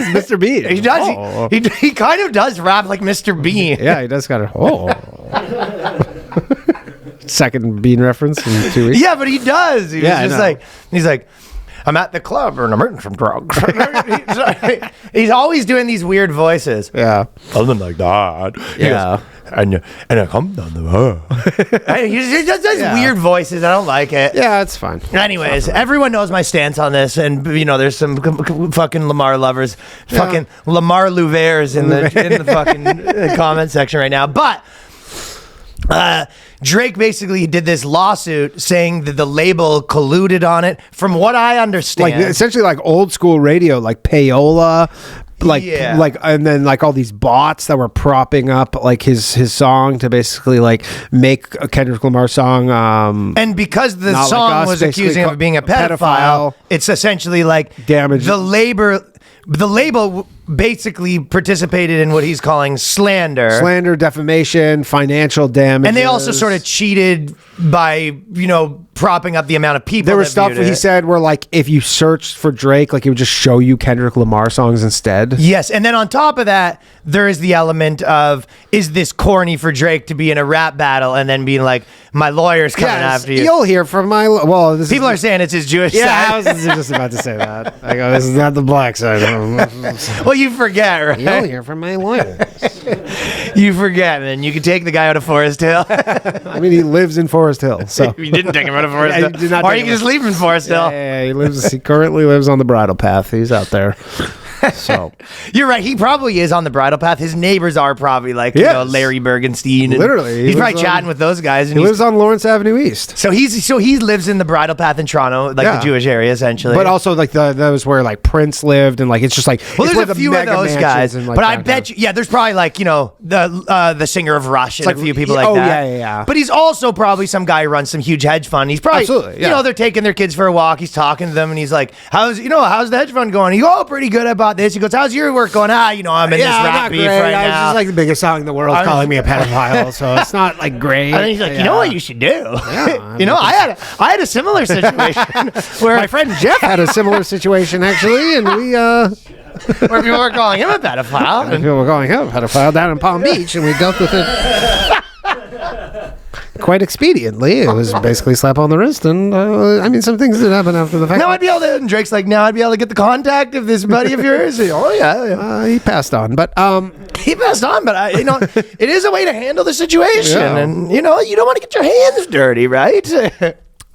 Mr. Bean. He does. Oh. He kind of does rap like Mr. Bean. Yeah, he does kind of. Second Bean reference in 2 weeks. Yeah, but he does. He's like. I'm at the club and I'm eating some drugs. He's always doing these weird voices. Yeah. Something like that. Yeah. And I come down the road. He just does weird voices. I don't like it. Yeah, it's fine. Anyways, everyone knows my stance on this. And, there's some fucking Lamar lovers, fucking Lamar Louvers in the fucking comment section right now. But Drake basically did this lawsuit saying that the label colluded on it. From what I understand, like essentially like old school radio, like payola, and then like all these bots that were propping up like his song to basically like make a Kendrick Lamar song. And because the song was accusing him of being a pedophile, it's essentially like damage. The label basically participated in what he's calling slander, defamation, financial damage, and they also sort of cheated by propping up the amount of people. There was stuff he said where like if you searched for Drake, like it would just show you Kendrick Lamar songs instead. Yes, and then on top of that, there is the element of, is this corny for Drake to be in a rap battle and then being like, my lawyer's coming after you? You'll hear from my people are saying it's his Jewish side. I was just about to say that. I go, this is not the black side. Well, you forget, right? You'll hear from my lawyers. You forget, and you can take the guy out of Forest Hill. I mean, he lives in Forest Hill, so you didn't take him out of Forest Hill, or you can just leave him in Forest Hill. Yeah, he currently lives on the bridle path. He's out there. So you're right. He probably is on the bridle path. His neighbors are probably like Larry Bergenstein. Literally, he's probably chatting with those guys. And he lives on Lawrence Avenue East. So he lives in the bridle path in Toronto, like the Jewish area, essentially. But also like that was where like Prince lived, and like it's just like there's a few of those guys. But I bet you, there's probably like the singer of Rush and a few people like that. Yeah. But he's also probably some guy who runs some huge hedge fund. He's probably they're taking their kids for a walk. He's talking to them, and he's like, how's the hedge fund going? He goes, oh, pretty good. I bought this. He goes, how's your work going? I'm in this rap beef right now. It's just like the biggest song in the world calling me a pedophile, so it's not like great. And he's like, you know what you should do? Yeah, I had a similar situation where my friend Jeff had a similar situation actually, and we where people were calling him a pedophile. And people were calling him a pedophile down in Palm Beach, and we dealt with it quite expediently. It was basically slap on the wrist, and I mean, some things did happen after the fact. Now I'd be able to, and Drake's like, now I'd be able to get the contact of this buddy of yours. Oh yeah. He passed on, but He passed on, but it is a way to handle the situation, Yeah. and you don't want to get your hands dirty, right?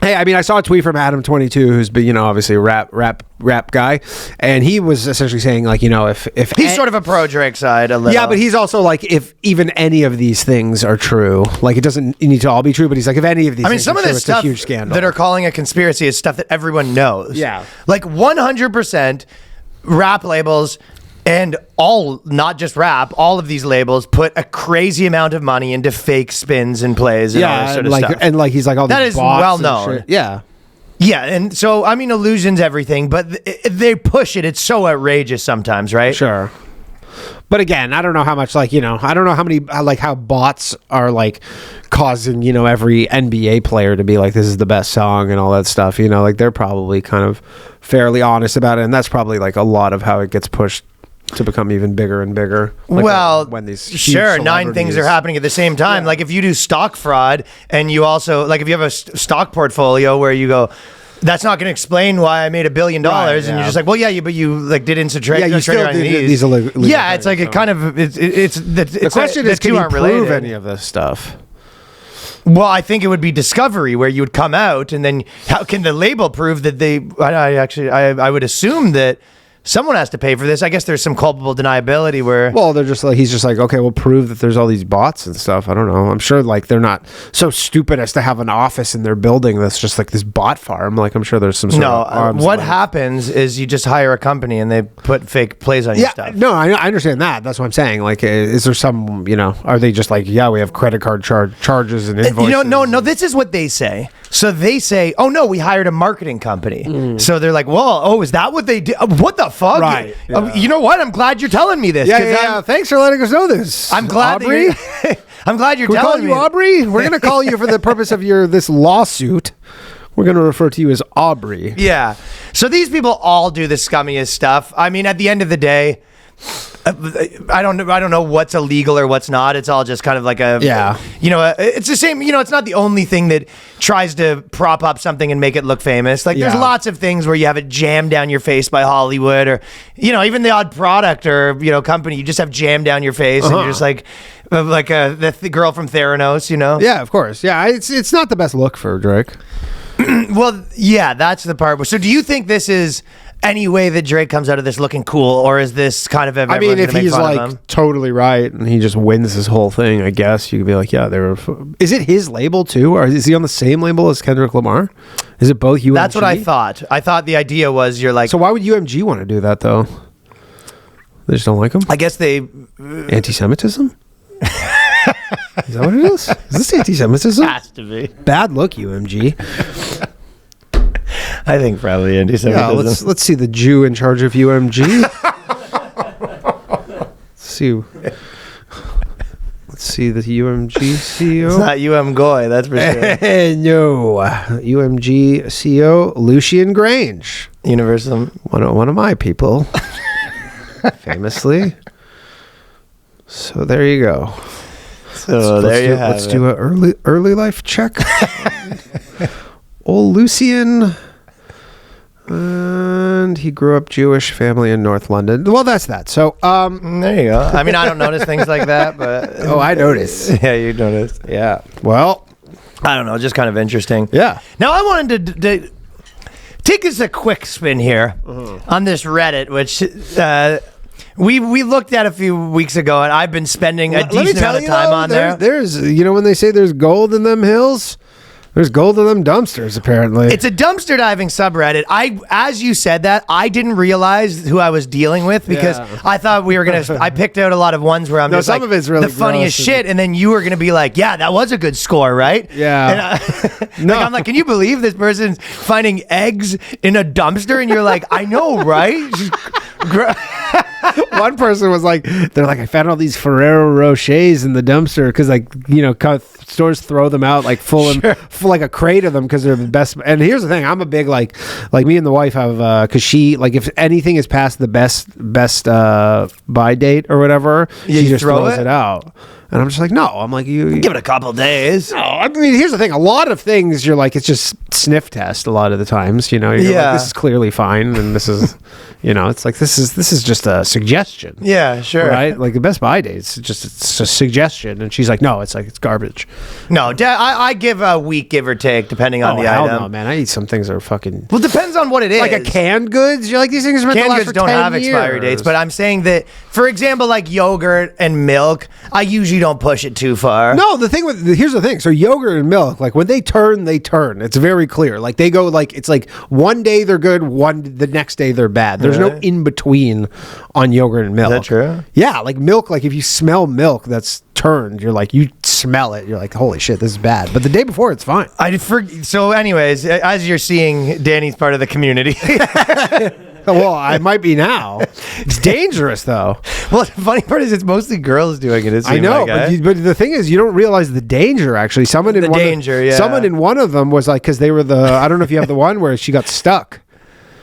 hey, I mean, I saw a tweet from Adam22, who's been, obviously a rap guy, and he was essentially saying, like, if He's sort of a pro Drake side a little. yeah, but he's also like, if even any of these things are true, like, it doesn't need to all be true, but he's like, if any of these, things some are of true, this it's stuff a huge scandal that are calling a conspiracy is stuff that everyone knows. Yeah. Like 100% rap labels and not just rap, all of these labels put a crazy amount of money into fake spins and plays and all this sort of stuff. And like he's like all That these is bots well and known. shit. Yeah. Yeah, and so, I mean, illusion's everything, but they push it. It's so outrageous sometimes, right? Sure. But again, I don't know how much, I don't know how many, how bots are, causing, every NBA player to be like, this is the best song and all that stuff. They're probably kind of fairly honest about it. And that's probably, a lot of how it gets pushed to become even bigger and bigger. When these sure, 9 things are happening at the same time. Yeah. Like if you do stock fraud and you also, if you have a stock portfolio where you go, that's not going to explain why I made $1 billion, and you're just like, well, yeah, but you did instant trade. Yeah, you still do these illegal yeah, it's like things, it kind of it's the question is, can you prove any of this stuff? Well, I think it would be discovery where you would come out, and then how can the label prove that they? I would assume that someone has to pay for this. I guess there's some culpable deniability where... Well, they're just like, he's just like, okay, we'll prove that there's all these bots and stuff. I don't know. I'm sure they're not so stupid as to have an office in their building that's just like this bot farm. I'm sure there's some sort of... what happens is you just hire a company and they put fake plays on your stuff. No, I understand that. That's what I'm saying. Is there some, are they just like, yeah, we have credit card charges and invoices? No, this is what they say. So they say, oh no, we hired a marketing company. So they're like, well, is that what they did? What the fuck? Right. You know what? I'm glad you're telling me this. Yeah. Thanks for letting us know this. I'm glad Aubrey. I'm glad you're Can we telling call me. you Aubrey? We're going to call you for the purpose of this lawsuit. We're going to refer to you as Aubrey. Yeah. So these people all do the scummiest stuff. I mean, at the end of the day, I don't know what's illegal or what's not. It's all just kind of like it's the same. It's not the only thing that tries to prop up something and make it look famous. There's lots of things where you have it jammed down your face by Hollywood, or even the odd product or company you just have jammed down your face, and you're just like the girl from Theranos. Yeah, of course. Yeah, it's not the best look for Drake. Well, yeah, that's the part. So do you think this is any way that Drake comes out of this looking cool, or is this kind of I mean, if he's totally right and he just wins this whole thing, I guess you could be like, yeah, is it his label too, or is he on the same label as Kendrick Lamar? Is it both UMG? That's what I thought. I thought the idea was you're like. So why would UMG want to do that though? They just don't like him. I guess they anti-Semitism. Is that what it is? Is this anti-Semitism? Has to be. Bad look, UMG. I think probably anti-Semitism. Yeah, let's see the Jew in charge of UMG. Let's see the UMG CEO. It's not UM Goy, that's for sure. No, UMG CEO Lucian Grange, Universal. One of my people, famously. So there you go. So let's do an early life check. Old Lucian. And he grew up Jewish family in North London. Well, that's that. So, there you go. I mean, I don't notice things like that, but oh, I notice. Yeah, you notice. Yeah. Well, I don't know. Just kind of interesting. Yeah. Now, I wanted to take us a quick spin here on this Reddit, which we looked at a few weeks ago, and I've been spending a decent amount of time on there. There's, when they say there's gold in them hills. There's gold in them dumpsters, apparently. It's a dumpster diving subreddit. As you said that, I didn't realize who I was dealing with because I thought we were going to... I picked out a lot of where I'm just some like, of it's really the funniest shit, and then you were going to be like, yeah, that was a good score, right? Yeah. And I'm like, can you believe this person's finding eggs in a dumpster? And you're like, I know, right? One person was like, they're like, I found all these Ferrero Rochers in the dumpster because stores throw them out like full like a crate of them because they're the best. And here's the thing, I'm a big like me and the wife have because she if anything is past the best buy date or whatever, she just throws it out. And I'm just like, no. I'm like, you Give it a couple days. No, I mean, here's the thing. A lot of things, you're like, it's just sniff test a lot of the times. You're like, this is clearly fine, and this is, it's like this is just a suggestion. Yeah, sure. Right? Like the Best Buy dates, it's a suggestion, and she's like, no, it's garbage. No, I give a week, give or take, depending on the hell item. no, man. I eat some things that are fucking. Well, depends on what it is. Like a canned goods. You're like, these things are meant to Canned last goods for don't 10 have expiry dates, years. but I'm saying that, for example, like yogurt and milk, I usually don't push it too far. No, here's the thing. So yogurt and milk, like when they turn, they turn. It's very clear. Like they go it's like one day they're good, the next day they're bad. There's no in between on yogurt and milk. Is that true? Yeah, like milk. Like if you smell milk that's turned, you're like, you smell it. You're like, holy shit, this is bad. But the day before, it's fine. So, anyways, as you're seeing, Danny's part of the community. Well, I might be now. It's dangerous, though. Well, the funny part is it's mostly girls doing it. I know, but the thing is, you don't realize the danger. Actually, someone in one of them was like, because they were I don't know if you have the one where she got stuck.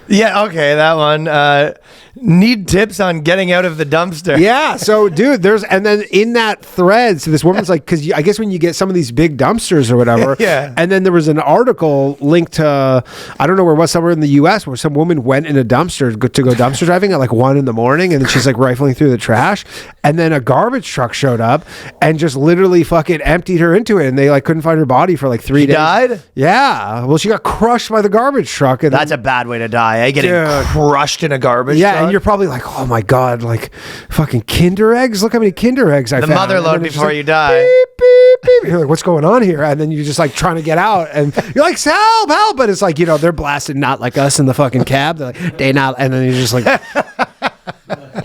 Yeah, okay, that one. Need tips on getting out of the dumpster. Yeah, so dude, and then in that thread, so this woman's like, because I guess when you get some of these big dumpsters or whatever, yeah. And then there was an article linked to, I don't know where it was, somewhere in the U.S. where some woman went in a dumpster to go dumpster driving at like 1 a.m, and then she's like rifling through the trash, and then a garbage truck showed up and just literally fucking emptied her into it, and they like couldn't find her body for like 3 days. Died? Yeah, well, she got crushed by the garbage truck. And that's a bad way to die. Getting crushed in a garbage truck. And you're probably like, oh my God, like fucking Kinder eggs. Look how many Kinder eggs I found. The mother load before you die. Beep, beep, beep. You're like, what's going on here? And then you're just like trying to get out, and you're like, help. But it's like, they're blasted not like us in the fucking cab. They're like, they not. And then you're just like,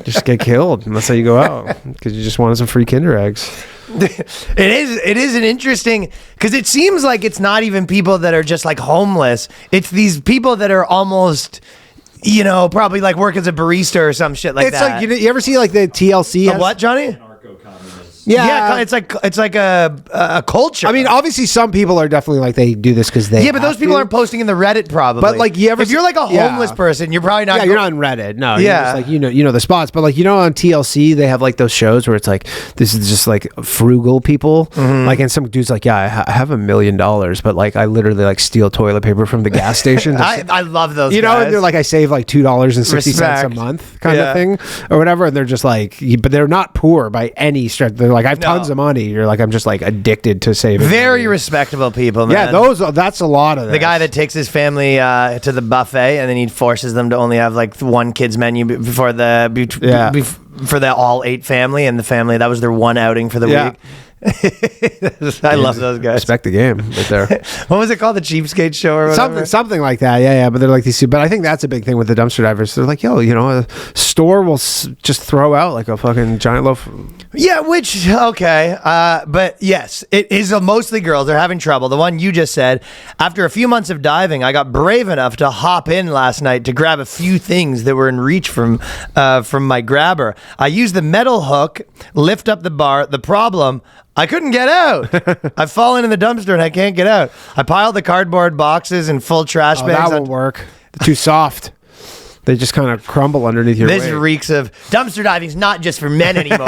just get killed. And that's how you go out, because you just wanted some free Kinder eggs. It is an interesting, because it seems like it's not even people that are just like homeless. It's these people that are almost, probably like work as a barista or some shit like that. It's like, you ever see like the TLC? What, Johnny? Yeah, it's like a culture. I mean, obviously, some people are definitely like they do this because they. Yeah, but those people aren't posting in the Reddit probably. But like, if you're like a homeless person, you're probably not. Yeah, you're not on Reddit. No. Yeah, you're just like you know the spots. But like on TLC, they have like those shows where it's like this is just like frugal people. Mm-hmm. Like, and some dude's like, yeah, I have $1 million, but like I literally like steal toilet paper from the gas station. I love those. Guys. And they're like, I save like $2.60 a month kind of thing or whatever. And they're just like, but they're not poor by any stretch. They're like, I have tons of money. You're like, I'm just like addicted to saving. Very money. Respectable people, man. Yeah, that's a lot of the guy that takes his family to the buffet and then he forces them to only have like one kid's menu for the all 8 family, and the family that was their one outing for the week. I love those guys. Respect the game right there. What was it called? The Cheapskate Show or whatever? Something like that. Yeah. But they're like these. But I think that's a big thing with the dumpster divers. They're like, yo, a store will just throw out like a fucking giant loaf. Yeah, okay. But yes, it is mostly girls. They're having trouble. The one you just said, after a few months of diving, I got brave enough to hop in last night to grab a few things that were in reach from my grabber. I used the metal hook, lift up the bar. The problem, I couldn't get out. I've fallen in the dumpster and I can't get out. I piled the cardboard boxes and full trash bags. That won't work. They're too soft. They just kind of crumble underneath your weight. This reeks of dumpster diving's not just for men anymore.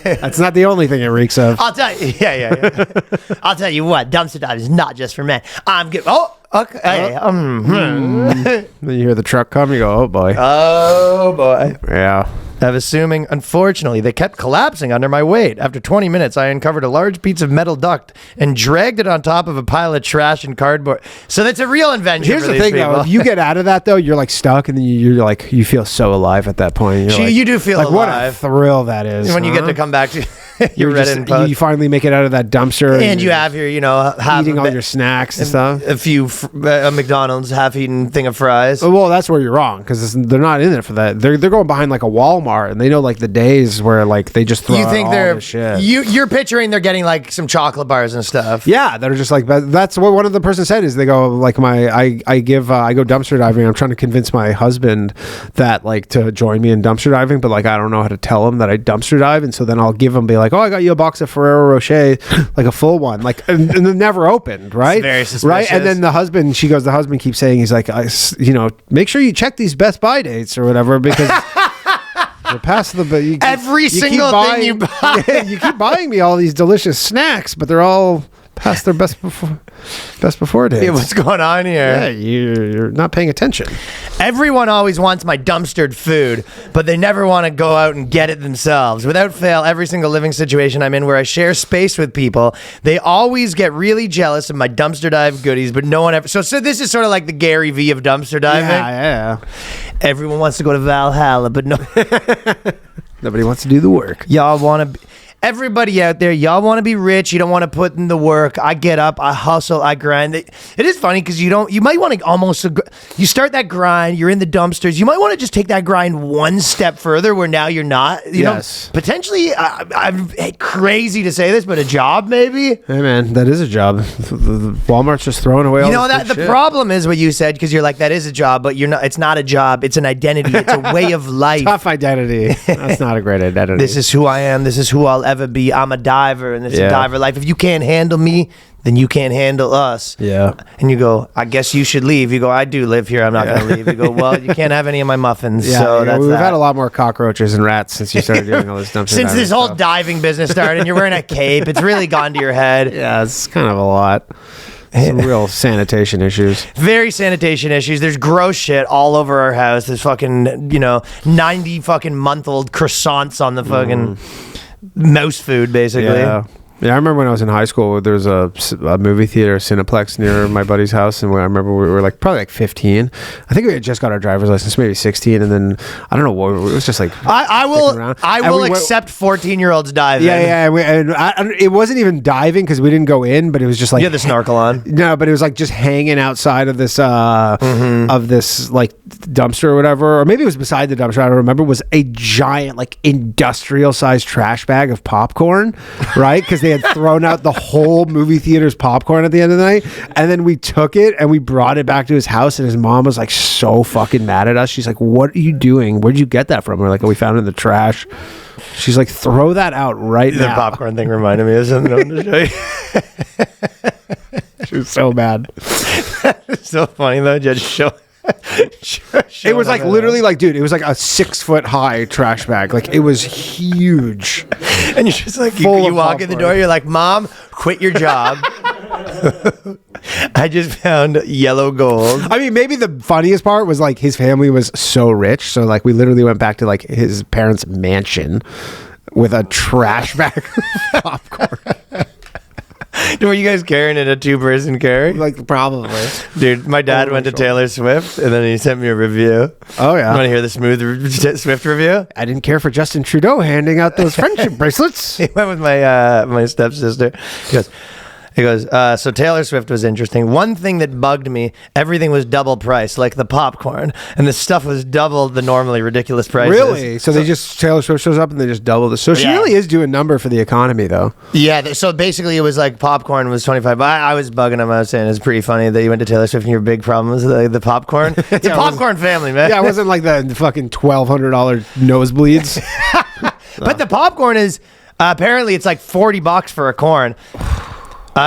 That's not the only thing it reeks of. I'll tell you. Yeah. I'll tell you what. Dumpster diving is not just for men. I'm good. Oh, okay. Then you hear the truck come. You go, oh boy. Oh boy. Yeah. I'm assuming, unfortunately, they kept collapsing under my weight. After 20 minutes, I uncovered a large piece of metal duct and dragged it on top of a pile of trash and cardboard. So that's a real invention. Here's the thing, though. If you get out of that, though, you're like stuck, and then you're like, you feel so alive at that point. You do feel like, alive. What a thrill that is. When you get to come back to your Reddit post. You finally make it out of that dumpster. And you have your, eating all your snacks and stuff. A few McDonald's half-eaten thing of fries. Well, that's where you're wrong, because they're not in there for that. They're going behind like a Walmart, and they know like the days where like they just throw out all this shit. You're picturing they're getting like some chocolate bars and stuff. Yeah, they're just like, that's what one of the person said is they go like I go dumpster diving. I'm trying to convince my husband that like to join me in dumpster diving, but like I don't know how to tell him that I dumpster dive, and so then I'll give him, be like, oh, I got you a box of Ferrero Rocher, like a full one, like and they're never opened, right? It's very suspicious. Right, and then the husband keeps saying, he's like, make sure you check these Best Buy dates or whatever, because Pass the but you Every you keep single thing you buy. Yeah, you keep buying me all these delicious snacks, but they're all past their best before dates. Yeah, what's going on Yeah, here? you're not paying attention. Everyone always wants my dumpstered food, but they never want to go out and get it themselves. Without fail, every single living situation I'm in where I share space with people, they always get really jealous of my dumpster dive goodies, but no one ever. So this is sort of like the Gary V of dumpster diving. Yeah. Everyone wants to go to Valhalla, but no. Nobody wants to do the work. Y'all want to. Everybody out there, y'all want to be rich. You don't want to put in the work. I get up, I hustle, I grind. It is funny because you might want to almost, you start that grind, you're in the dumpsters. You might want to just take that grind one step further where now you're not, you know, potentially, I'm crazy to say this, but a job maybe. Hey man, that is a job. Walmart's just throwing away all You know, that the shit. problem is what you said, because you're like, that is a job, but you're not, it's not a job. It's an identity. It's a way of life. Tough identity. That's not a great identity. This is who I am. This is who I'll ever be. I'm a diver, and it's a diver life. If you can't handle me, then you can't handle us. Yeah. And you go, I guess you should leave. You go, I do live here. I'm not going to leave. You go, well, you can't have any of my muffins. Yeah, so that's we've that. had a lot more cockroaches and rats since you started doing all this dumpster Since diving this whole stuff. diving business started, and you're wearing a cape, it's really gone to your head. Yeah, it's kind of a lot. Some real sanitation issues. Very sanitation issues. There's gross shit all over our house. There's fucking, 90 fucking month-old croissants on the fucking mouse food, basically. Yeah, I remember when I was in high school, there was a movie theater, Cineplex, near my buddy's house, and I remember we were probably 15. I think we had just got our driver's license, maybe 16, and then I don't know what, it was just like I will we accept 14-year-olds diving. Yeah, it wasn't even diving because we didn't go in, but it was just like You had the snorkel on. No, but it was like just hanging outside of this of this like dumpster or whatever, or maybe it was beside the dumpster. I don't remember. It was a giant like industrial sized trash bag of popcorn, right? Because they had thrown out the whole movie theater's popcorn at the end of the night, and then we took it and we brought it back to his house, and his mom was like so fucking mad at us. She's like, "What are you doing? Where'd you get that from?" We're like, "Oh, we found it in the trash." She's like, "Throw that out right now." The popcorn thing reminded me of something I wanted to show you. She was so mad. It's so funny though, just show. It was like literally like, dude, it was like a 6 foot high trash bag. Like it was huge. And you're just like, Full you of walk in the popcorn. door, you're like, Mom, quit your job. I just found yellow gold. I mean, maybe the funniest part was like his family was so rich. So like we literally went back to like his parents' mansion with a trash bag of popcorn. Were you guys carrying it a 2-person carry? Like probably. Dude, my dad went to Taylor Swift, and then he sent me a review. Oh yeah. You want to hear the smooth Swift review? I didn't care for Justin Trudeau handing out those friendship bracelets. He went with my my stepsister. He goes, so Taylor Swift was interesting. One thing that bugged me, everything was double price, like the popcorn, and the stuff was double the normally ridiculous prices. Really? So they just, Taylor Swift shows up and they just double the. So she really is doing number for the economy though. Yeah, so basically it was like popcorn was 25 bucks. I was bugging him. I was saying it's pretty funny that you went to Taylor Swift and your big problem was the popcorn. It's a popcorn family, man. Yeah, it wasn't like the fucking $1,200 nosebleeds. But the popcorn is, apparently it's like 40 bucks for a corn.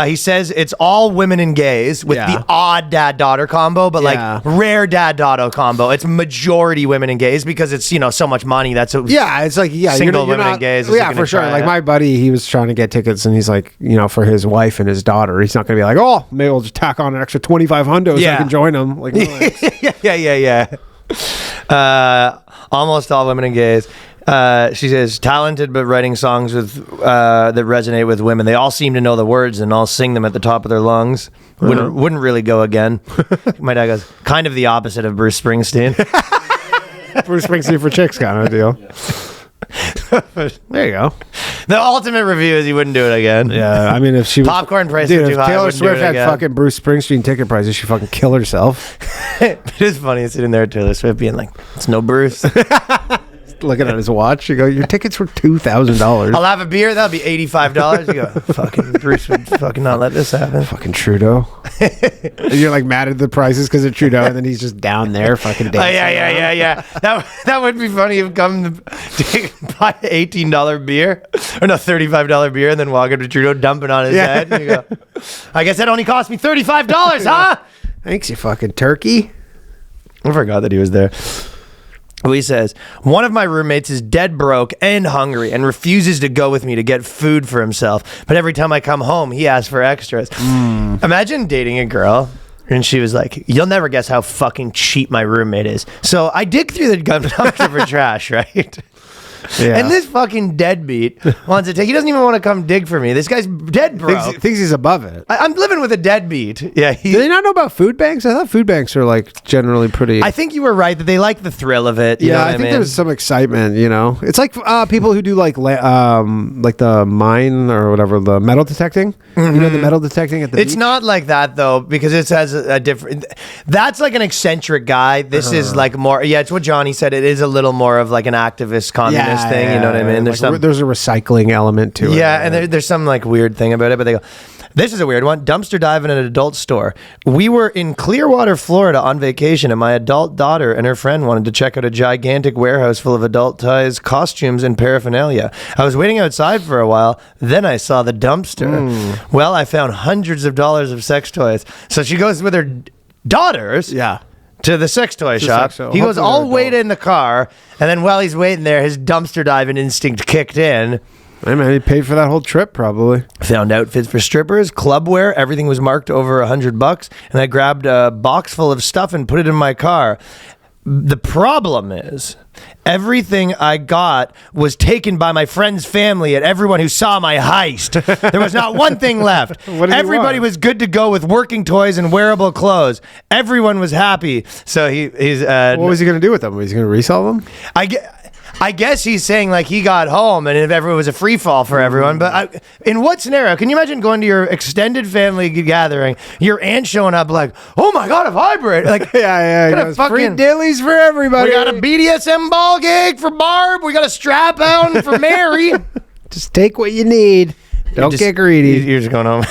He says it's all women and gays with the odd dad-daughter combo, but like rare dad-daughter combo. It's majority women and gays because it's, so much money. That's it's like, single women and gays. Yeah, for sure. Like my buddy, he was trying to get tickets and he's like, for his wife and his daughter. He's not going to be like, oh, maybe we'll just tack on an extra 25 hundos so I can join them. Like, yeah. Almost all women and gays. She says, talented but writing songs with that resonate with women. They all seem to know the words and all sing them at the top of their lungs. Wouldn't really go again. My dad goes, kind of the opposite of Bruce Springsteen. Bruce Springsteen for chicks kind of deal. There you go. The ultimate review is he wouldn't do it again. Yeah, I mean, if she popcorn prices dude, too if high, Taylor wouldn't do Swift it had again. fucking Bruce Springsteen ticket prices, she'd fucking kill herself. It is funny sitting there at Taylor Swift being like, it's no Bruce. Looking at his watch, you go, your tickets were $2,000. I'll have a beer. That'll be $85. You go, fucking Bruce would fucking not let this happen. Fucking Trudeau. And you're like mad at the prices because of Trudeau, and then he's just down there fucking dancing. Yeah. That would be funny if come to buy an $18 beer or no $35 beer and then walk up to Trudeau dumping on his head. And you go, I guess that only cost me $35, huh? Thanks, you fucking turkey. I forgot that he was there. He says, one of my roommates is dead broke and hungry and refuses to go with me to get food for himself. But every time I come home, he asks for extras. Imagine dating a girl and she was like, you'll never guess how fucking cheap my roommate is. So I dig through the dumpster for trash, right? Yeah. And this fucking deadbeat wants to take. He doesn't even want to come dig for me. This guy's dead broke. Thinks he's above it. I'm living with a deadbeat. Yeah. Do they not know about food banks? I thought food banks are like generally pretty. I think you were right that they like the thrill of it. You know what I think mean? there's some excitement. You know, it's like people who do like the mine or whatever, the metal detecting. You know, the metal detecting at the It's beach? not like that though, because it has a different. That's like an eccentric guy. This is like more. Yeah, it's what Johnny said. It is a little more of like an activist communist thing. You know what I mean? There's Like, there's a recycling element to it. Yeah, and there's some like weird thing about it, but they go, this is a weird one. Dumpster dive in an adult store. We were in Clearwater, Florida on vacation, and my adult daughter and her friend wanted to check out a gigantic warehouse full of adult-sized costumes and paraphernalia. I was waiting outside for a while. Then I saw the dumpster. Well, I found hundreds of dollars of sex toys. So she goes with her daughters. Yeah. To the sex toy shop. sex show. He goes, Hopefully I'll they're wait adult. in the car. And then while he's waiting there, his dumpster diving instinct kicked in. Hey man, he paid for that whole trip probably. Found outfits for strippers, clubwear. Everything was marked over $100. And I grabbed a box full of stuff and put it in my car. The problem is, everything I got was taken by my friend's family and everyone who saw my heist. There was not one thing left. What did he Everybody want? was good to go with working toys and wearable clothes. Everyone was happy. So he's. What was he going to do with them? Was he going to resell them? I guess he's saying like he got home and if everyone was a free fall for everyone. But in what scenario? Can you imagine going to your extended family gathering, your aunt showing up like, oh my God, a vibrator. Like, Yeah. got a It was free fucking- dillies for everybody. we got a BDSM ball gig for Barb. We got a strap on for Mary. Just take what you need. Don't get greedy. You're just going home.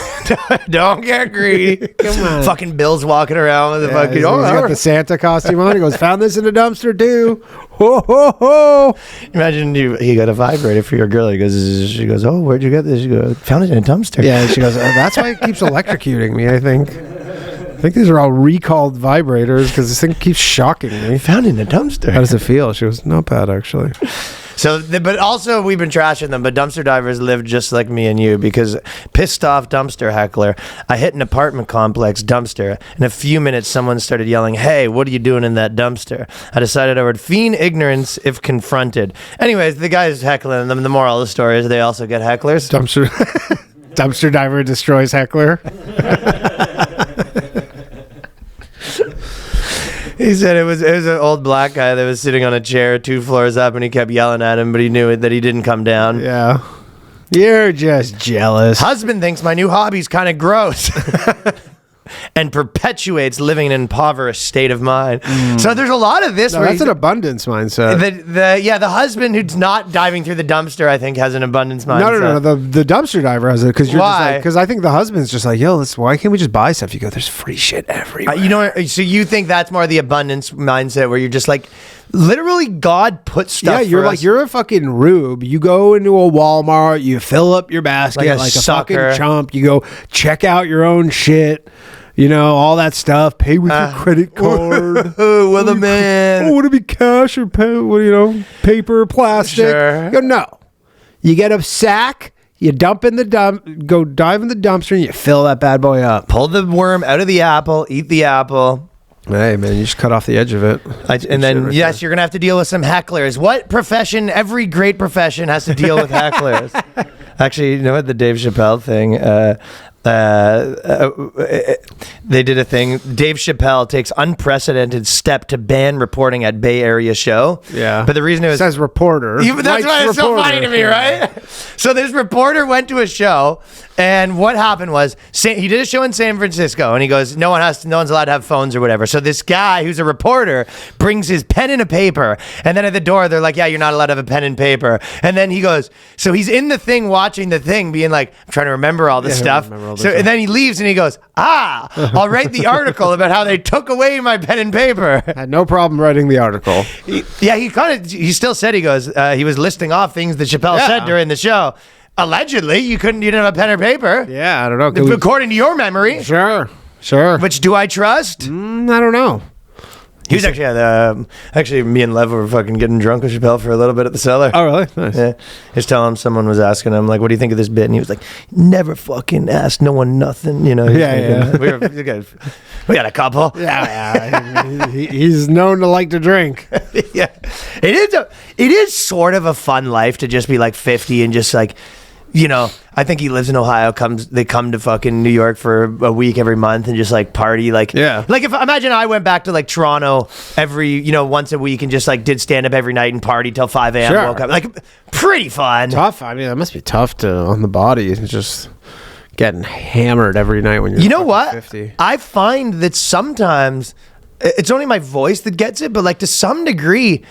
Don't get greedy. Come on. Fucking Bill's walking around with the Yeah, fucking. he's Oh, got the Santa costume on. He goes, found this in a dumpster too. Ho ho ho. imagine he got a vibrator for your girl. She goes, oh, where'd you get this? She goes, found it in a dumpster. Yeah, she goes, that's why it keeps electrocuting me, I think. I think these are all recalled vibrators because this thing keeps shocking me. Found it in a dumpster. How does it feel? She goes, not bad, actually. So, but also we've been trashing them, but dumpster divers live just like me and you because pissed off dumpster heckler. I hit an apartment complex dumpster. In a few minutes, someone started yelling, hey, what are you doing in that dumpster? I decided I would feign ignorance if confronted. Anyways, the guy's heckling them. The moral of the story is they also get hecklers. Dumpster diver destroys heckler. He said it was an old black guy that was sitting on a chair 2 floors up and he kept yelling at him, but he knew that he didn't come down. Yeah. You're just jealous. Husband thinks my new hobby's kind of gross and perpetuates living in an impoverished state of mind. So there's a lot of this. No, where that's an abundance mindset. the husband who's not diving through the dumpster, I think, has an abundance mindset. No. The dumpster diver has it because you're Why? because I think the husband's just like, yo, why can't we just buy stuff? You go, there's free shit everywhere. You know, so you think that's more the abundance mindset where you're just like, literally God put stuff. Yeah, you're for like us. you're a fucking rube. You go into a Walmart, you fill up your basket Like a like a sucker. fucking chump. You go check out your own shit. You know, all that stuff. Pay with your credit card. with a man. Oh, would it be cash or paper, plastic? Sure. You go, no. You get a sack, you dump in the go dive in the dumpster, and you fill that bad boy up. Pull the worm out of the apple, eat the apple. Hey, man, you just cut off the edge of it. And then, yes, you're going to have to deal with some hecklers. What profession, every great profession has to deal with hecklers? Actually, you know what? The Dave Chapelle thing, they did a thing. Dave Chapelle takes unprecedented step to ban reporting at Bay Area show. Yeah. But the reason it was... says reporter. That's Mike's why it's so reporter. funny to me, right? So this reporter went to a show, and what happened was he did a show in San Francisco, and he goes, no one's allowed to have phones or whatever. So this guy who's a reporter brings his pen and a paper, and then at the door they're like, yeah, you're not allowed to have a pen and paper. And then he goes, so he's in the thing watching the thing, being like, I'm trying to remember all this stuff. And then he leaves and he goes, I'll write the article about how they took away my pen and paper. Had no problem writing the article. He still said, he goes, he was listing off things that Chapelle said during the show. Allegedly, you didn't have a pen or paper. Yeah, I don't know. According to your memory. Sure. Which do I trust? I don't know. He was actually actually me and Lev were fucking getting drunk with Chapelle for a little bit at the Cellar. Oh, really? Nice. Yeah. He was telling him, someone was asking him, like, what do you think of this bit? And he was like, never fucking ask no one nothing, you know? Yeah. We got a couple. Yeah. He's known to like to drink. Yeah. It is sort of a fun life to just be like 50 and just like, you know, I think he lives in Ohio. They come to fucking New York for a week every month and just like party. Like, yeah. Like if imagine I went back to like Toronto once a week and just like did stand up every night and party till 5 a.m. Sure. Woke up. Like, pretty fun. Tough. I mean, that must be tough on the body. It's just getting hammered every night when you're. You know what? 50. I find that sometimes it's only my voice that gets it, but like to some degree,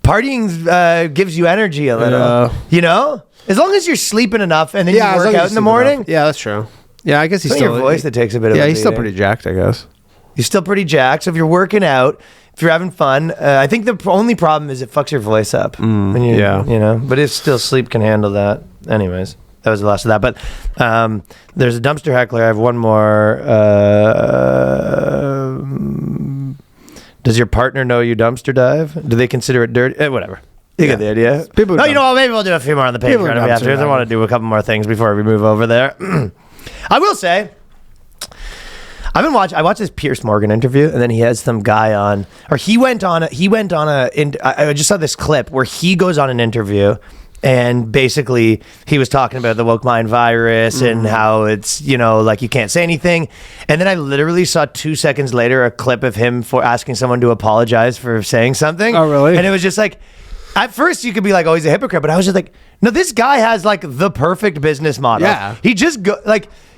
partying gives you energy a little. Yeah. You know. As long as you're sleeping enough and then you work out in the morning. Yeah, that's true. Yeah, I guess he's It's still your voice that takes a bit of. Yeah, a he's still beating. pretty jacked, I guess. You're still pretty jacked. So if you're working out, if you're having fun, I think the only problem is it fucks your voice up. When you, yeah. You know, but if still sleep can handle that. Anyways, that was the last of that. But there's a dumpster heckler. I have one more. Does your partner know you dumpster dive? Do they consider it dirty? Whatever. You get the idea. People No, you know what? Maybe we'll do a few more on the People Patreon if we have to. dumpster I want to do a couple more things before we move over there. I will say, I watched this Piers Morgan interview, and then he has some guy on, or he went on I just saw this clip where he goes on an interview, and basically he was talking about the woke mind virus and how it's, you know, like you can't say anything. And then I literally saw 2 seconds later a clip of him for asking someone to apologize for saying something. Oh, really? And it was just like, at first you could be like, oh, he's a hypocrite, but I was just like, no, this guy has like the perfect business model. Yeah. He just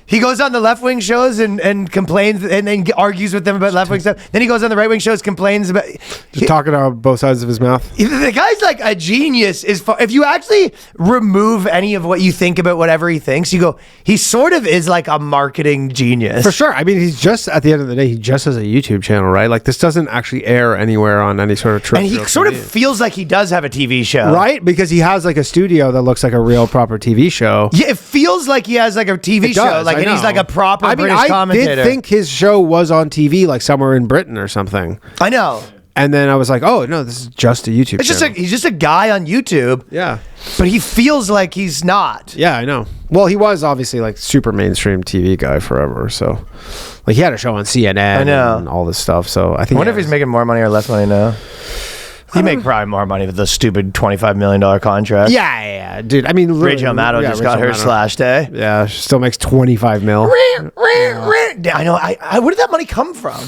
he goes on the left-wing shows and complains and then argues with them about left-wing stuff. Then he goes on the right-wing shows, complains about... Just talking out both sides of his mouth. The guy's like a genius. If you actually remove any of what you think about whatever he thinks, you go, he sort of is like a marketing genius. For sure. I mean, he's just, at the end of the day, he just has a YouTube channel, right? Like, this doesn't actually air anywhere on any sort of And terrestrial he sort of TV. feels like he does have a TV show. Right? Because he has like a studio that looks like a real proper TV show. Yeah, it feels like he has like a TV show. does, Like, I and he's know. like a proper British I commentator. did think his show was on TV, like somewhere in Britain or something. I know. And then I was like, oh, no, this is just a YouTube It's just channel. he's just a guy on YouTube. Yeah. But he feels like he's not. Yeah, I know. Well, he was obviously like super mainstream TV guy forever. So, like, he had a show on CNN I know. and all this stuff. So, I think. I wonder if he's making more money or less money now. He make probably more money with the stupid $25 million contract. Yeah, dude. I mean, Rachel Maddow just got her slashed, eh? Yeah, she still makes 25 mil. I know. Where did that money come from?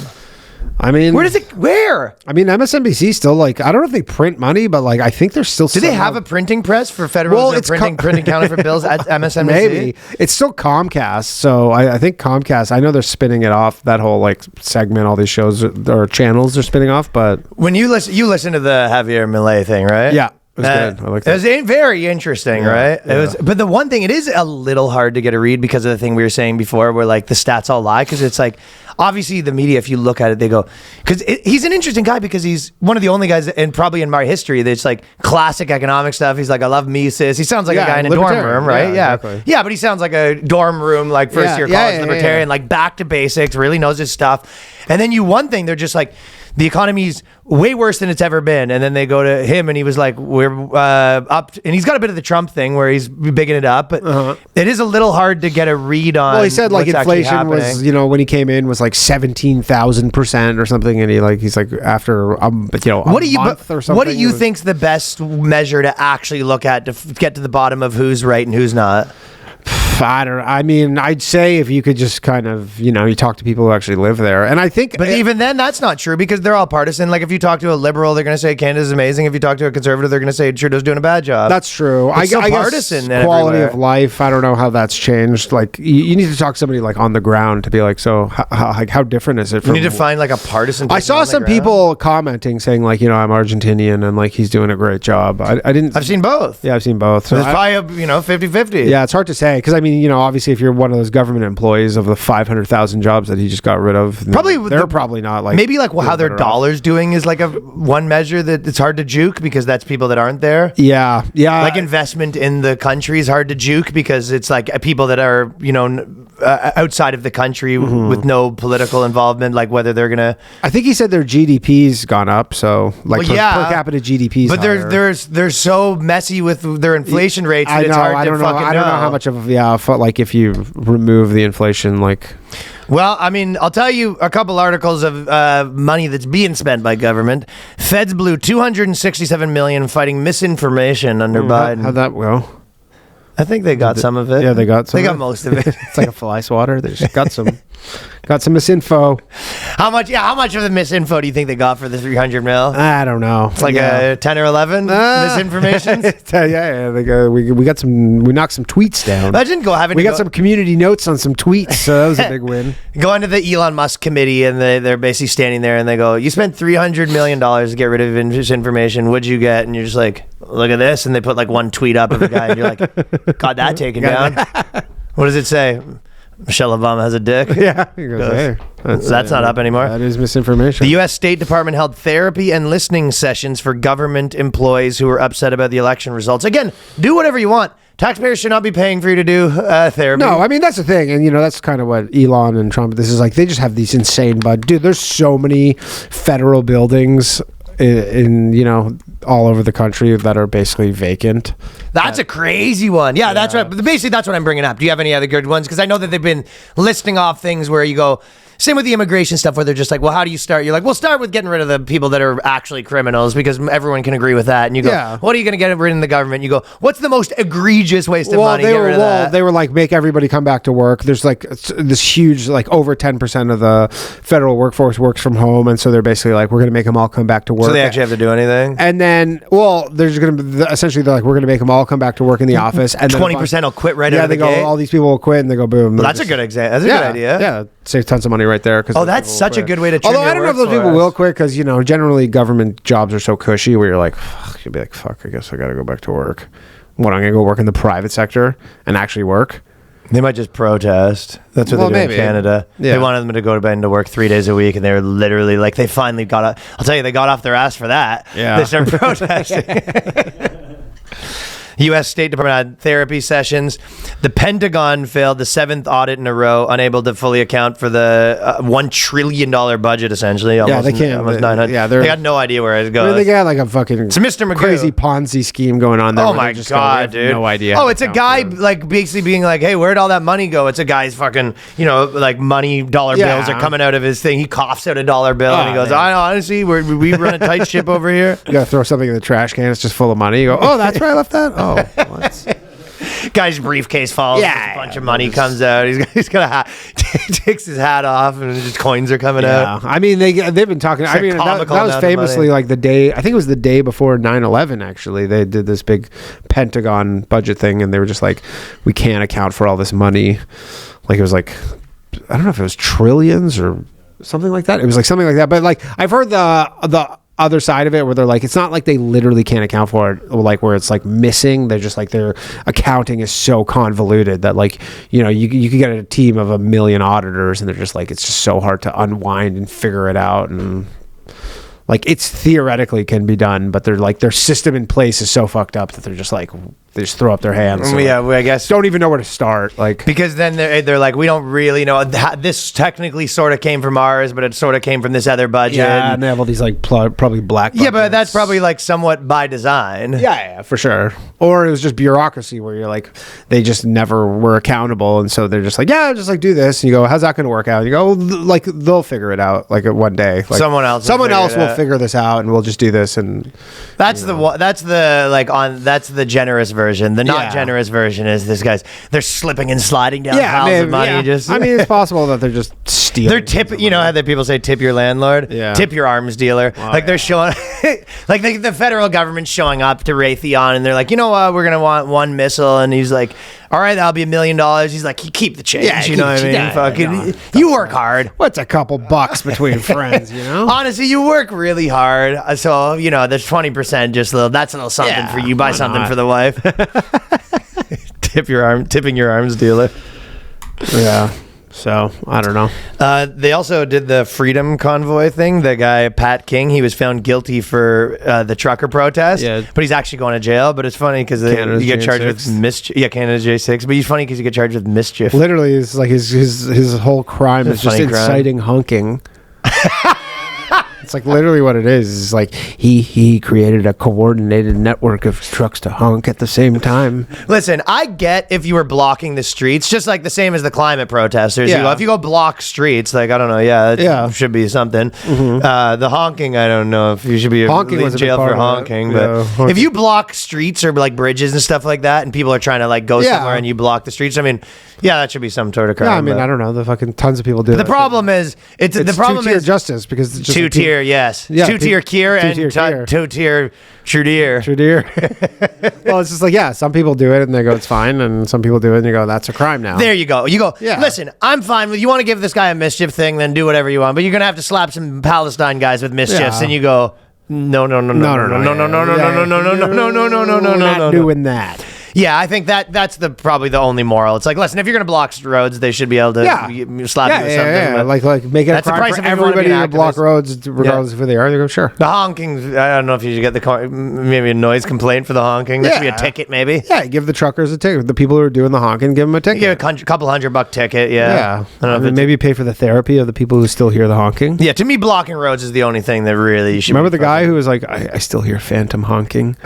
I mean, Where? I mean, MSNBC still like, I don't know if they print money, but like, I think they're still. Do they have a printing press for federal Well, it's printing counterfeit bills at MSNBC? Maybe it's still Comcast, so I think Comcast. I know they're spinning it off, that whole like segment, all these shows or channels they're spinning off. But When you listen to the Javier Milei thing, right? yeah, it was good. I like It that. was very interesting, right? It was, but the one thing, it is a little hard to get a read because of the thing we were saying before, where like the stats all lie, because it's like obviously the media, if you look at it, they go, because he's an interesting guy because he's one of the only guys, and probably in my history, that's like classic economic stuff. He's like, I love Mises. He sounds like a guy in a dorm libertarian. room, right? Yeah, Yeah, exactly. yeah, but he sounds like a dorm room, like first year college libertarian, like back to basics, really knows his stuff. And then one thing, they're just like, the economy's way worse than it's ever been. And then they go to him and he was like, we're up. And he's got a bit of the Trump thing where he's bigging it up. But it is a little hard to get a read on. Well, he said like what's actually inflation was, happening. you know, when he came in was like 17,000% or something, and he's like after a month or something. What do you think's the best measure to actually look at to get to the bottom of who's right and who's not? I mean, I'd say if you could just kind of, you talk to people who actually live there. And I think... But even then, that's not true because they're all partisan. Like if you talk to a liberal, they're going to say Canada's amazing. If you talk to a conservative, they're going to say Trudeau's doing a bad job. That's true. It's so I partisan guess quality everywhere. of life, I don't know how that's changed. Like, you need to talk to somebody like on the ground to be like, so how different is it You need to find like a partisan. I person saw on the some ground. people commenting saying like, I'm Argentinian and like he's doing a great job. I didn't... I've seen both. Yeah, I've seen both. So So it's probably 50-50. yeah, it's hard to say because I mean, obviously, if you're one of those government employees of the 500,000 jobs that he just got rid of, Probably they're probably not like maybe like how their better off. dollar's doing is like a one measure that it's hard to juke because that's people that aren't there. Yeah. Like investment in the country is hard to juke because it's like people that are outside of the country with no political involvement, like whether they're gonna. I think he said their GDP's gone up, so like per capita GDP's. But they're so messy with their inflation rates. That it's hard to fucking know. I don't know how much of like if you remove the inflation, like. Well, I mean, I'll tell you a couple articles of money that's being spent by government. Feds blew $267 million fighting misinformation under Biden. How'd that go? I think they got some of it. Yeah, they got some. They got most of it. It's like a fly swatter. They just got some misinfo. How much of the misinfo do you think they got for the 300 mil? I don't know. It's like a 10 or 11 misinformation. Yeah. We got some. We knocked some tweets down. Imagine We got some community notes on some tweets, so that was a big win. Go into the Elon Musk committee, and they're basically standing there, and they go, "You spent $300 million to get rid of misinformation. What'd you get?" And you're just like, "Look at this," and they put like one tweet up of a guy, and you're like, "Got that taken down." What does it say? Michelle Obama has a dick. Yeah, he goes, hey, that's not up anymore. That is misinformation. The U.S. State Department held therapy and listening sessions for government employees who were upset about the election results. Again, do whatever you want. Taxpayers should not be paying for you to do therapy. No, I mean, that's the thing. And, that's kind of what Elon and Trump, this is like, they just have these insane, dude, there's so many federal buildings in all over the country that are basically vacant. That's a crazy one. Yeah, that's right. But basically, that's what I'm bringing up. Do you have any other good ones? Because I know that they've been listing off things where you go, same with the immigration stuff, where they're just like, well, how do you start? You're like, well, start with getting rid of the people that are actually criminals, because everyone can agree with that. And you go, what are you going to get rid of the government? You go, what's the most egregious waste of money? Get rid of that. They were like, make everybody come back to work. There's like this huge, like over 10% of the federal workforce works from home. And so they're basically like, we're going to make them all come back to work. So they actually have to do anything? And then, there's going to be, essentially, they're like, we're going to make them all come back to work in the office. And 20% will quit right out of the gate? Yeah, they go, all these people will quit, and they go, boom. Well, that's a good example. That's a good idea. Yeah, save tons of money right there. Oh, that's such a good way to trim Although I don't know if those people will quit, because, generally government jobs are so cushy where you're like, you'll be like, fuck, I guess I got to go back to work. What, I'm going to go work in the private sector and actually work? They might just protest. That's what they do in Canada. Yeah. They wanted them to go to bed and to work 3 days a week, and they were literally like, they finally got I'll tell you, they got off their ass for that. Yeah. They started protesting. U.S. State Department had therapy sessions. The Pentagon failed the 7th audit in a row, unable to fully account for the $1 trillion budget, essentially. They can't. Almost 900. Yeah, they got no idea where it goes. They got like a fucking Mr. Magoo. crazy Ponzi scheme going on there. Oh my God, dude. No idea. Oh, it's a guy like basically being like, hey, where'd all that money go? It's a guy's fucking, like money dollar bills are coming out of his thing. He coughs out a dollar bill and he goes, I honestly, we run a tight ship over here. You gotta throw something in the trash can. It's just full of money. You go, oh, that's where I left that? Oh, what? Guy's briefcase falls. A bunch of money comes out. He's got a hat. Takes his hat off, and just coins are coming out. I mean, they've been talking. I mean, that was famously like the day. I think it was the day before 9/11. Actually, they did this big Pentagon budget thing, and they were just like, we can't account for all this money. Like it was like, I don't know if it was trillions or something like that. It was like something like that. But like I've heard the other side of it where they're like, it's not like they literally can't account for it, like where it's like missing. They're just like, their accounting is so convoluted that like, you could get a team of 1 million auditors and they're just like, it's just so hard to unwind and figure it out. And like, it's theoretically can be done, but they're like, their system in place is so fucked up that they're just like, they just throw up their hands. So I guess don't even know where to start. Like, because then they're like, we don't really know. This technically sort of came from ours, but it sort of came from this other budget. Yeah, and they have all these like probably black budgets. Yeah, but that's probably like somewhat by design. Yeah, for sure. Or it was just bureaucracy where you're like, they just never were accountable, and so they're just like, yeah, just like do this. And you go, how's that going to work out? And you go, like they'll figure it out like one day. Like, someone else will figure this out, and we'll just do this. And that's the generous version. The not generous version is they're slipping and sliding down piles of money. Yeah. I mean, it's possible that they're just stealing. They're tip. You know how that people say tip your landlord. Yeah. Tip your arms dealer. They're showing, like the federal government's showing up to Raytheon, and they're like, you know what, we're gonna want one missile, and he's like, all right, that'll be $1 million. He's like, you keep the change. Yeah, you know what I mean? Yeah, fucking, you work hard. What's a couple bucks between friends? You know. Honestly, you work really hard. So there's 20%. Just that's a little something for you. Buy something for the wife. Tipping your arms dealer. Yeah. So I don't know. They also did the Freedom Convoy thing. The guy, Pat King, he was found guilty for the trucker protest. Yeah. But he's actually going to jail. But it's funny because you get charged with mischief. Yeah, Canada's J6. But he's funny because you get charged with mischief. Literally, it's like his whole crime is just inciting honking. It's like literally what it is. It's like he created a coordinated network of trucks to honk at the same time. Listen, I get if you were blocking the streets, just like the same as the climate protesters. Yeah. If you go block streets, like, I don't know, it should be something. The honking, I don't know if you should be in jail for honking. But if you block streets or like bridges and stuff like that, and people are trying to like go somewhere and you block the streets, I mean, yeah, that should be some sort of crime. Yeah, I mean, I don't know. The fucking tons of people do. The problem is, the problem two-tier is justice because it's just two-tier, yes, two-tier Kier and two-tier Trudeau. Well, it's just like, some people do it and they go, it's fine, and some people do it and you go, that's a crime now. There you go. Listen, I'm fine with you want to give this guy a mischief thing, then do whatever you want, but you're gonna have to slap some Palestine guys with mischiefs, and you go, no, not doing that. Yeah, I think that's probably the only moral. It's like, listen, if you're gonna block roads, they should be able to slap you with something. Yeah. Like make it a crime for everybody to block roads, regardless of who they are. They go, sure. The honking, I don't know if you should get maybe a noise complaint for the honking. There should be a ticket, maybe. Yeah, give the truckers a ticket. The people who are doing the honking, give them a ticket. Give a couple $100 ticket. Yeah. I don't know. Maybe pay for the therapy of the people who still hear the honking. Yeah, to me, blocking roads is the only thing that really you should. Remember the guy who was like, I still hear phantom honking.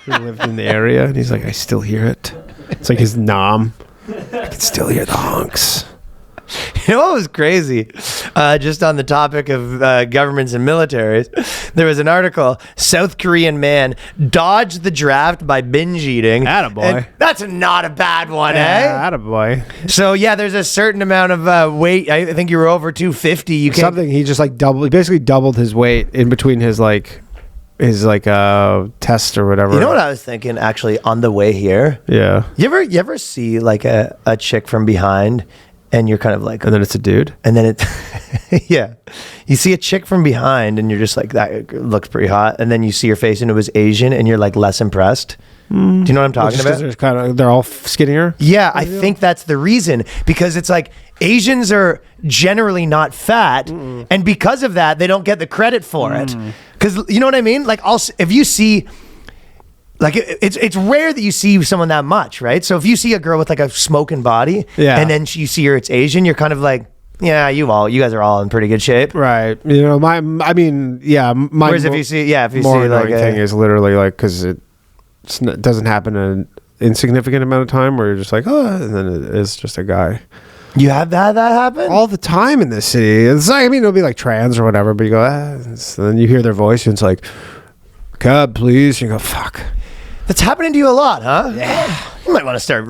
Who lived in the area, and he's like, I still hear it. It's like his nom. I can still hear the honks. You know what was crazy? Just on the topic of governments and militaries, there was an article, South Korean man dodged the draft by binge eating. Attaboy. And that's not a bad one, Attaboy. So, there's a certain amount of weight. I think you were over 250. You can't... Something, he just like he basically doubled his weight in between his test or whatever. You know what I was thinking actually on the way here? Yeah. You ever see like a chick from behind and you're kind of like, and then it's a dude, and then you see a chick from behind and you're just like, that looks pretty hot, and then you see her face and it was Asian and you're like less impressed. Do you know what I'm talking about? They're all skinnier. Yeah, I think that's the reason, because it's like Asians are generally not fat, and because of that, they don't get the credit for it. Because you know what I mean? Like, also, if you see, like, it's rare that you see someone that much, right? So if you see a girl with like a smoking body, and then you see her, it's Asian, you're kind of like, yeah, you guys are all in pretty good shape, right? You know, my whereas if you see like thing is literally like, because it doesn't happen an insignificant amount of time where you're just like, oh, and then it is just a guy. You have that happen all the time in this city. It's like, I mean, it'll be like trans or whatever, but you go, so then you hear their voice and it's like, cab, please. And you go, fuck. That's happening to you a lot, huh? Yeah. You might want to start.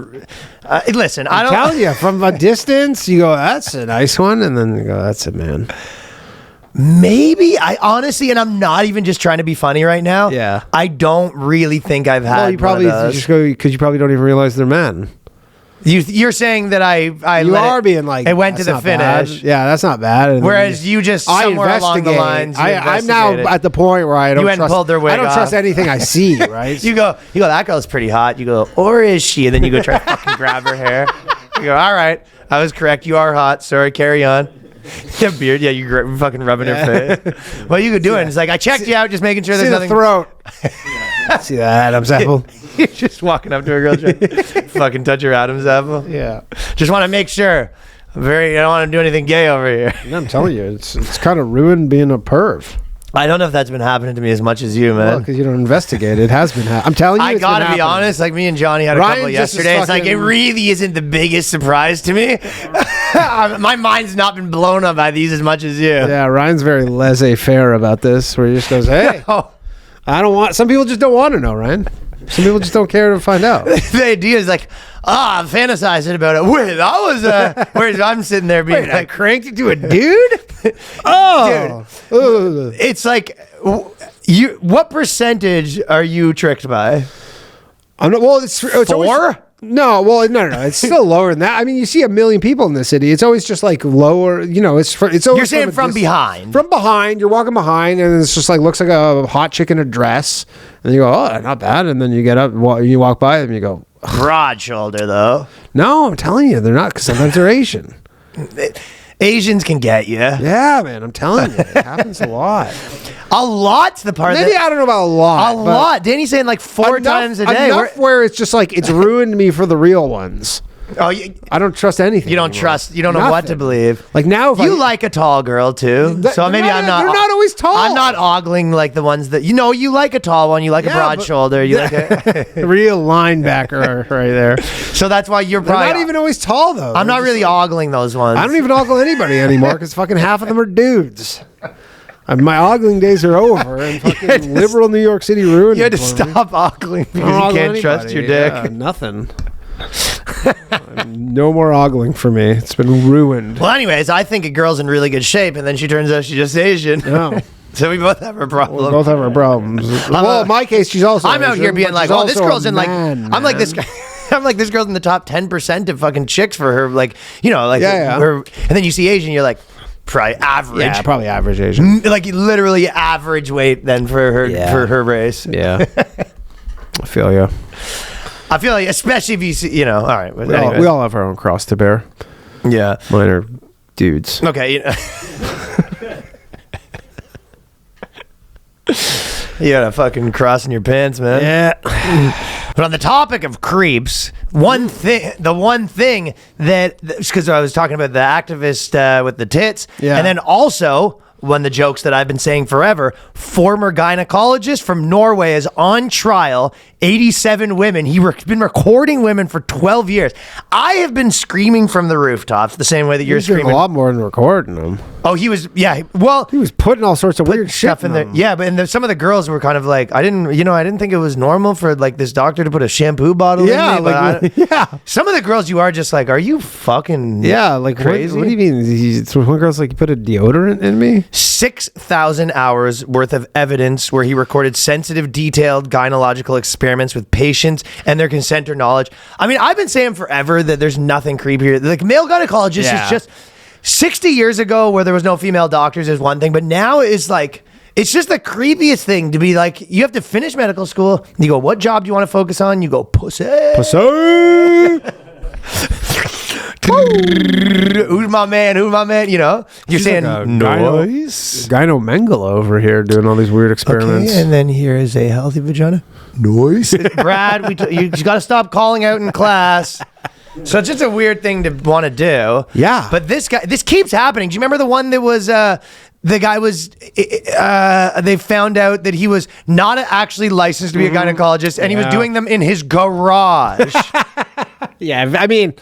Listen, I'm telling you, from a distance, you go, that's a nice one, and then you go, that's it, man. Maybe I honestly, and I'm not even just trying to be funny right now. Yeah, I don't really think I've had. Well, you probably just go because you probably don't even realize they're men. You're saying that you are being like, it went to the finish. Bad. Yeah, that's not bad. And whereas you just somewhere along the lines, I'm now at the point where I don't trust anything I see. Right? you go, that girl's pretty hot. You go, or is she? And then you go try to fucking grab her hair. You go, all right, I was correct. You are hot. Sorry, carry on. You have beard. Yeah, you're fucking rubbing her face. What you doing? It's like, I checked you out, just making sure there's nothing. See the throat. See that Adam's apple? You're just walking up to a girl, fucking touch her Adam's apple. Yeah. Just want to make sure. I don't want to do anything gay over here. I'm telling you, it's kind of ruined being a perv. I don't know if that's been happening to me as much as you, man. Well, because you don't investigate. It has been I'm telling you, I gotta be honest. Like, me and Johnny had a couple yesterday. It's like, it really isn't the biggest surprise to me. My mind's not been blown up by these as much as you. Yeah, Ryan's very laissez-faire about this, where he just goes, hey, I don't want... Some people just don't want to know, Ryan. Some people just don't care to find out. The idea is like, I'm fantasizing about it. Wait, that was whereas I'm sitting there being I cranked it to a dude? Oh. Dude. It's like, what percentage are you tricked by? I'm not, well, it's 4? Always, no. It's still lower than that. I mean, you see a million people in the city. It's always just like lower, you know, it's always... You're saying from behind. From behind, you're walking behind, and it's just like, looks like a hot chick in a dress. And you go, oh, not bad. And then you get up, you walk by them, and you go... Broad shoulder, though. No, I'm telling you, they're not, because sometimes they're Asian. Asians can get you. Yeah, man, I'm telling you, it happens a lot. A lot's the part. Maybe I don't know about a lot. A lot. Danny's saying like 4 times a day. Enough where it's just like it's ruined me for the real ones. Oh, I don't trust anything. You don't anymore. trust. You don't know what to believe. Like now, if you like a tall girl too, so maybe I'm not. They're not always tall. I'm not ogling like the ones that you like a tall one. You like a broad shoulder. You like a real linebacker right there. So that's why you're They're probably not even always tall though. I'm not really ogling those ones. I don't even ogle anybody anymore because fucking half of them are dudes. My ogling days are over, and fucking liberal New York City ruined. You had to it for stop ogling because you can't trust your dick. Yeah, nothing. No more ogling for me. It's been ruined. Well, anyways, I think a girl's in really good shape, and then she turns out she's just Asian. No. So we both have our problems. We both have our problems. Well, in my case, she's also. I'm out here being like, oh, this girl's in like. I'm like this guy. guy. I'm like, this girl's in the top 10% of fucking chicks for her, like, Yeah. Her, and then you see Asian, you're like, probably average. Yeah, probably average Asian. Like literally average weight then for her race. Yeah. I feel you. I feel like, especially if you see, all right. But We all have our own cross to bear. Yeah. Mine are dudes. Okay. You got a fucking cross in your pants, man. Yeah. But on the topic of creeps, the one thing that, because I was talking about the activist with the tits, Yeah. and then also one of the jokes that I've been saying forever, former gynecologist from Norway is on trial, 87 women. He's been recording women for 12 years. I have been screaming from the rooftops the same way that you're He's doing screaming. a lot more than recording them. Oh, he was, yeah. Well, He was putting all sorts of weird shit stuff in there. them. Yeah, but some of the girls were kind of like, I didn't think it was normal for like this doctor to put a shampoo bottle Yeah, in me. like, yeah. Some of the girls you are just like, are you fucking Like crazy? What do you mean? One girl's like, you put a deodorant in me? 6,000 hours worth of evidence where he recorded sensitive, detailed gynecological experiments with patients and their consent or knowledge. I mean, I've been saying forever that there's nothing creepier. Like male gynecologist is just 60 years ago where there was no female doctors is one thing, but now it's like, it's just the creepiest thing to be like, you have to finish medical school. You go, what job do you want to focus on? You go, pussy. Who's my man? You're saying like a noise. Gyno Mengele over here doing all these weird experiments. Okay, and then here is a healthy vagina. Noise. Brad, you got to stop calling out in class. So it's just a weird thing to want to do. Yeah. But this keeps happening. Do you remember the one that was, the guy was, they found out that he was not actually licensed to be a gynecologist and he was doing them in his garage. Yeah, I mean,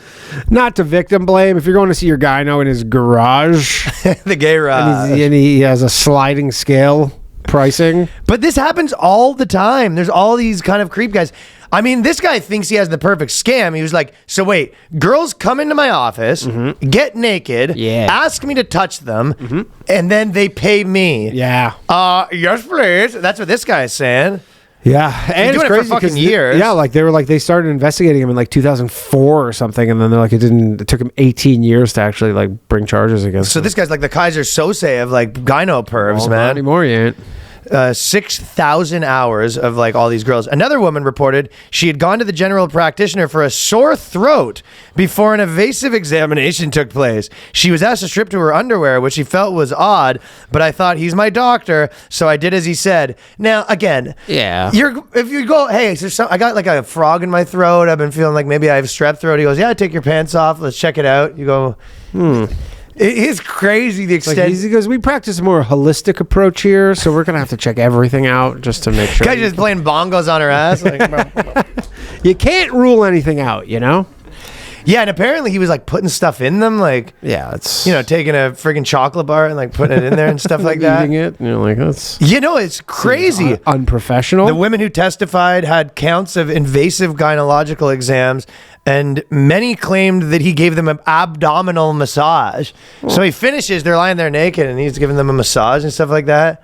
not to victim blame. If you're going to see your gyno in his garage, The garage. and he has a sliding scale pricing. But this happens all the time. There's all these kind of creep guys. I mean, this guy thinks he has the perfect scam. He was like, so wait, girls come into my office, get naked, ask me to touch them, and then they pay me. Yeah. Yes, please. That's what this guy's saying. Yeah, and doing it's it for crazy fucking 'cause years. they started investigating him in like 2004 or something, and then they're like, it took him 18 years to actually like bring charges against So him. this guy's like the Kaiser Sose of like gyno pervs, Not man. anymore, you ain't. 6,000 hours of like all these girls. Another woman reported she had gone to the general practitioner for a sore throat before an invasive examination took place. She was asked to strip to her underwear, which she felt was odd, but I thought he's my doctor, so I did as he said. Now, again, if you go, hey, I got like a frog in my throat. I've been feeling like maybe I have strep throat. He goes, yeah, take your pants off. Let's check it out. You go, It is crazy the extent. Like he goes, we practice a more holistic approach here, so we're gonna have to check everything out just to make sure. Guy just playing bongos on her ass. Like, you can't rule anything out, you know. Yeah, and apparently he was like putting stuff in them, like it's taking a friggin' chocolate bar and like putting it in there and stuff like that. Eating it, and you're like, that's It's crazy. Unprofessional. The women who testified had counts of invasive gynecological exams, and many claimed that he gave them an abdominal massage. So he finishes, they're lying there naked, and he's giving them a massage and stuff like that.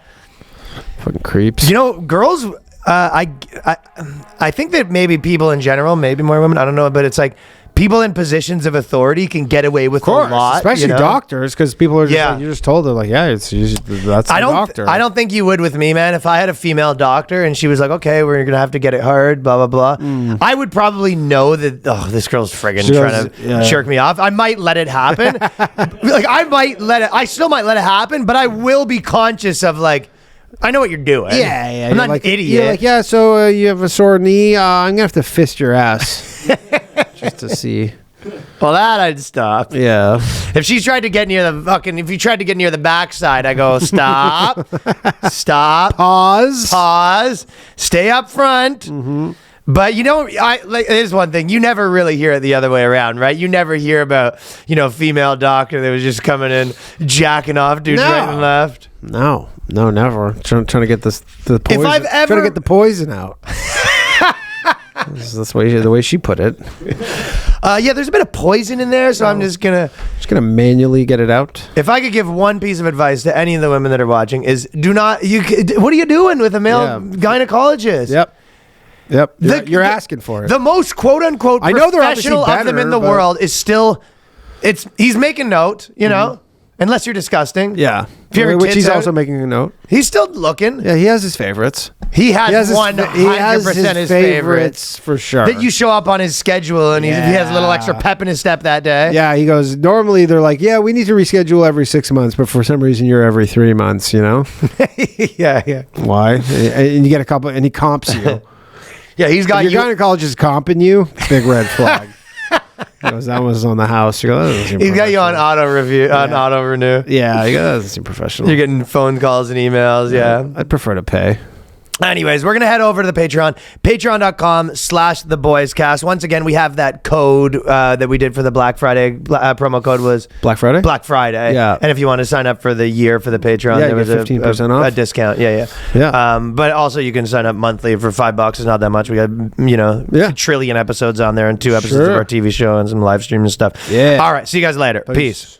Fucking creeps. Girls. I think that maybe people in general, maybe more women, I don't know, but it's like people in positions of authority can get away with a lot, especially you know? doctors, because people are just Yeah. like, you just told them like, yeah, that's the doctor. I don't think you would with me, man. If I had a female doctor and she was like, okay, we're gonna have to get it hard, blah blah blah, I would probably know that. Oh, this girl's friggin' trying to jerk me off. I might let it happen. Like I still might let it happen, but I will be conscious of like, I know what you're doing. Yeah. I'm not like, an idiot. You're like, yeah, so you have a sore knee. I'm gonna have to fist your ass just to see. Well, that I'd stop. Yeah. If she tried to get near the fucking, if you tried to get near the backside, I go, stop, stop, pause, stay up front. But you know, there's one thing you never really hear it the other way around, right? You never hear about, female doctor that was just coming in jacking off dudes right and left. No, never. Trying to get the poison. If I've ever trying to get the poison out. That's the way she put it. Yeah, there's a bit of poison in there, so I'm just gonna manually get it out. If I could give one piece of advice to any of the women that are watching, is do not. What are you doing with a male gynecologist? Yep. You're asking for it. The most quote unquote professional of them in the world is still. He's making note, unless you're disgusting. Yeah. Which he's also making a note. He's still looking. Yeah, he has his favorites. He has 100% his favorites for sure. That you show up on his schedule and he has a little extra pep in his step that day. Yeah, he goes, normally they're like, yeah, we need to reschedule every 6 months, but for some reason you're every 3 months, Yeah. Why? And you get a couple, and he comps you. Yeah, he's got your gynecologist comping you, big red flag. He goes, that was on the house. You go, that doesn't seem he's got you on auto renew. Yeah, you go, that doesn't seem professional. You're getting phone calls and emails. Yeah. I'd prefer to pay. Anyways, we're going to head over to the Patreon, patreon.com/theboyscast. Once again, we have that code that we did for the Black Friday. Promo code was Black Friday? Black Friday. Yeah. And if you want to sign up for the year for the Patreon, there was 15% off. A discount. Yeah. But also you can sign up monthly for $5. It's not that much. We got, a trillion episodes on there and 2 episodes of our TV show and some live stream and stuff. Yeah. All right. See you guys later. Peace.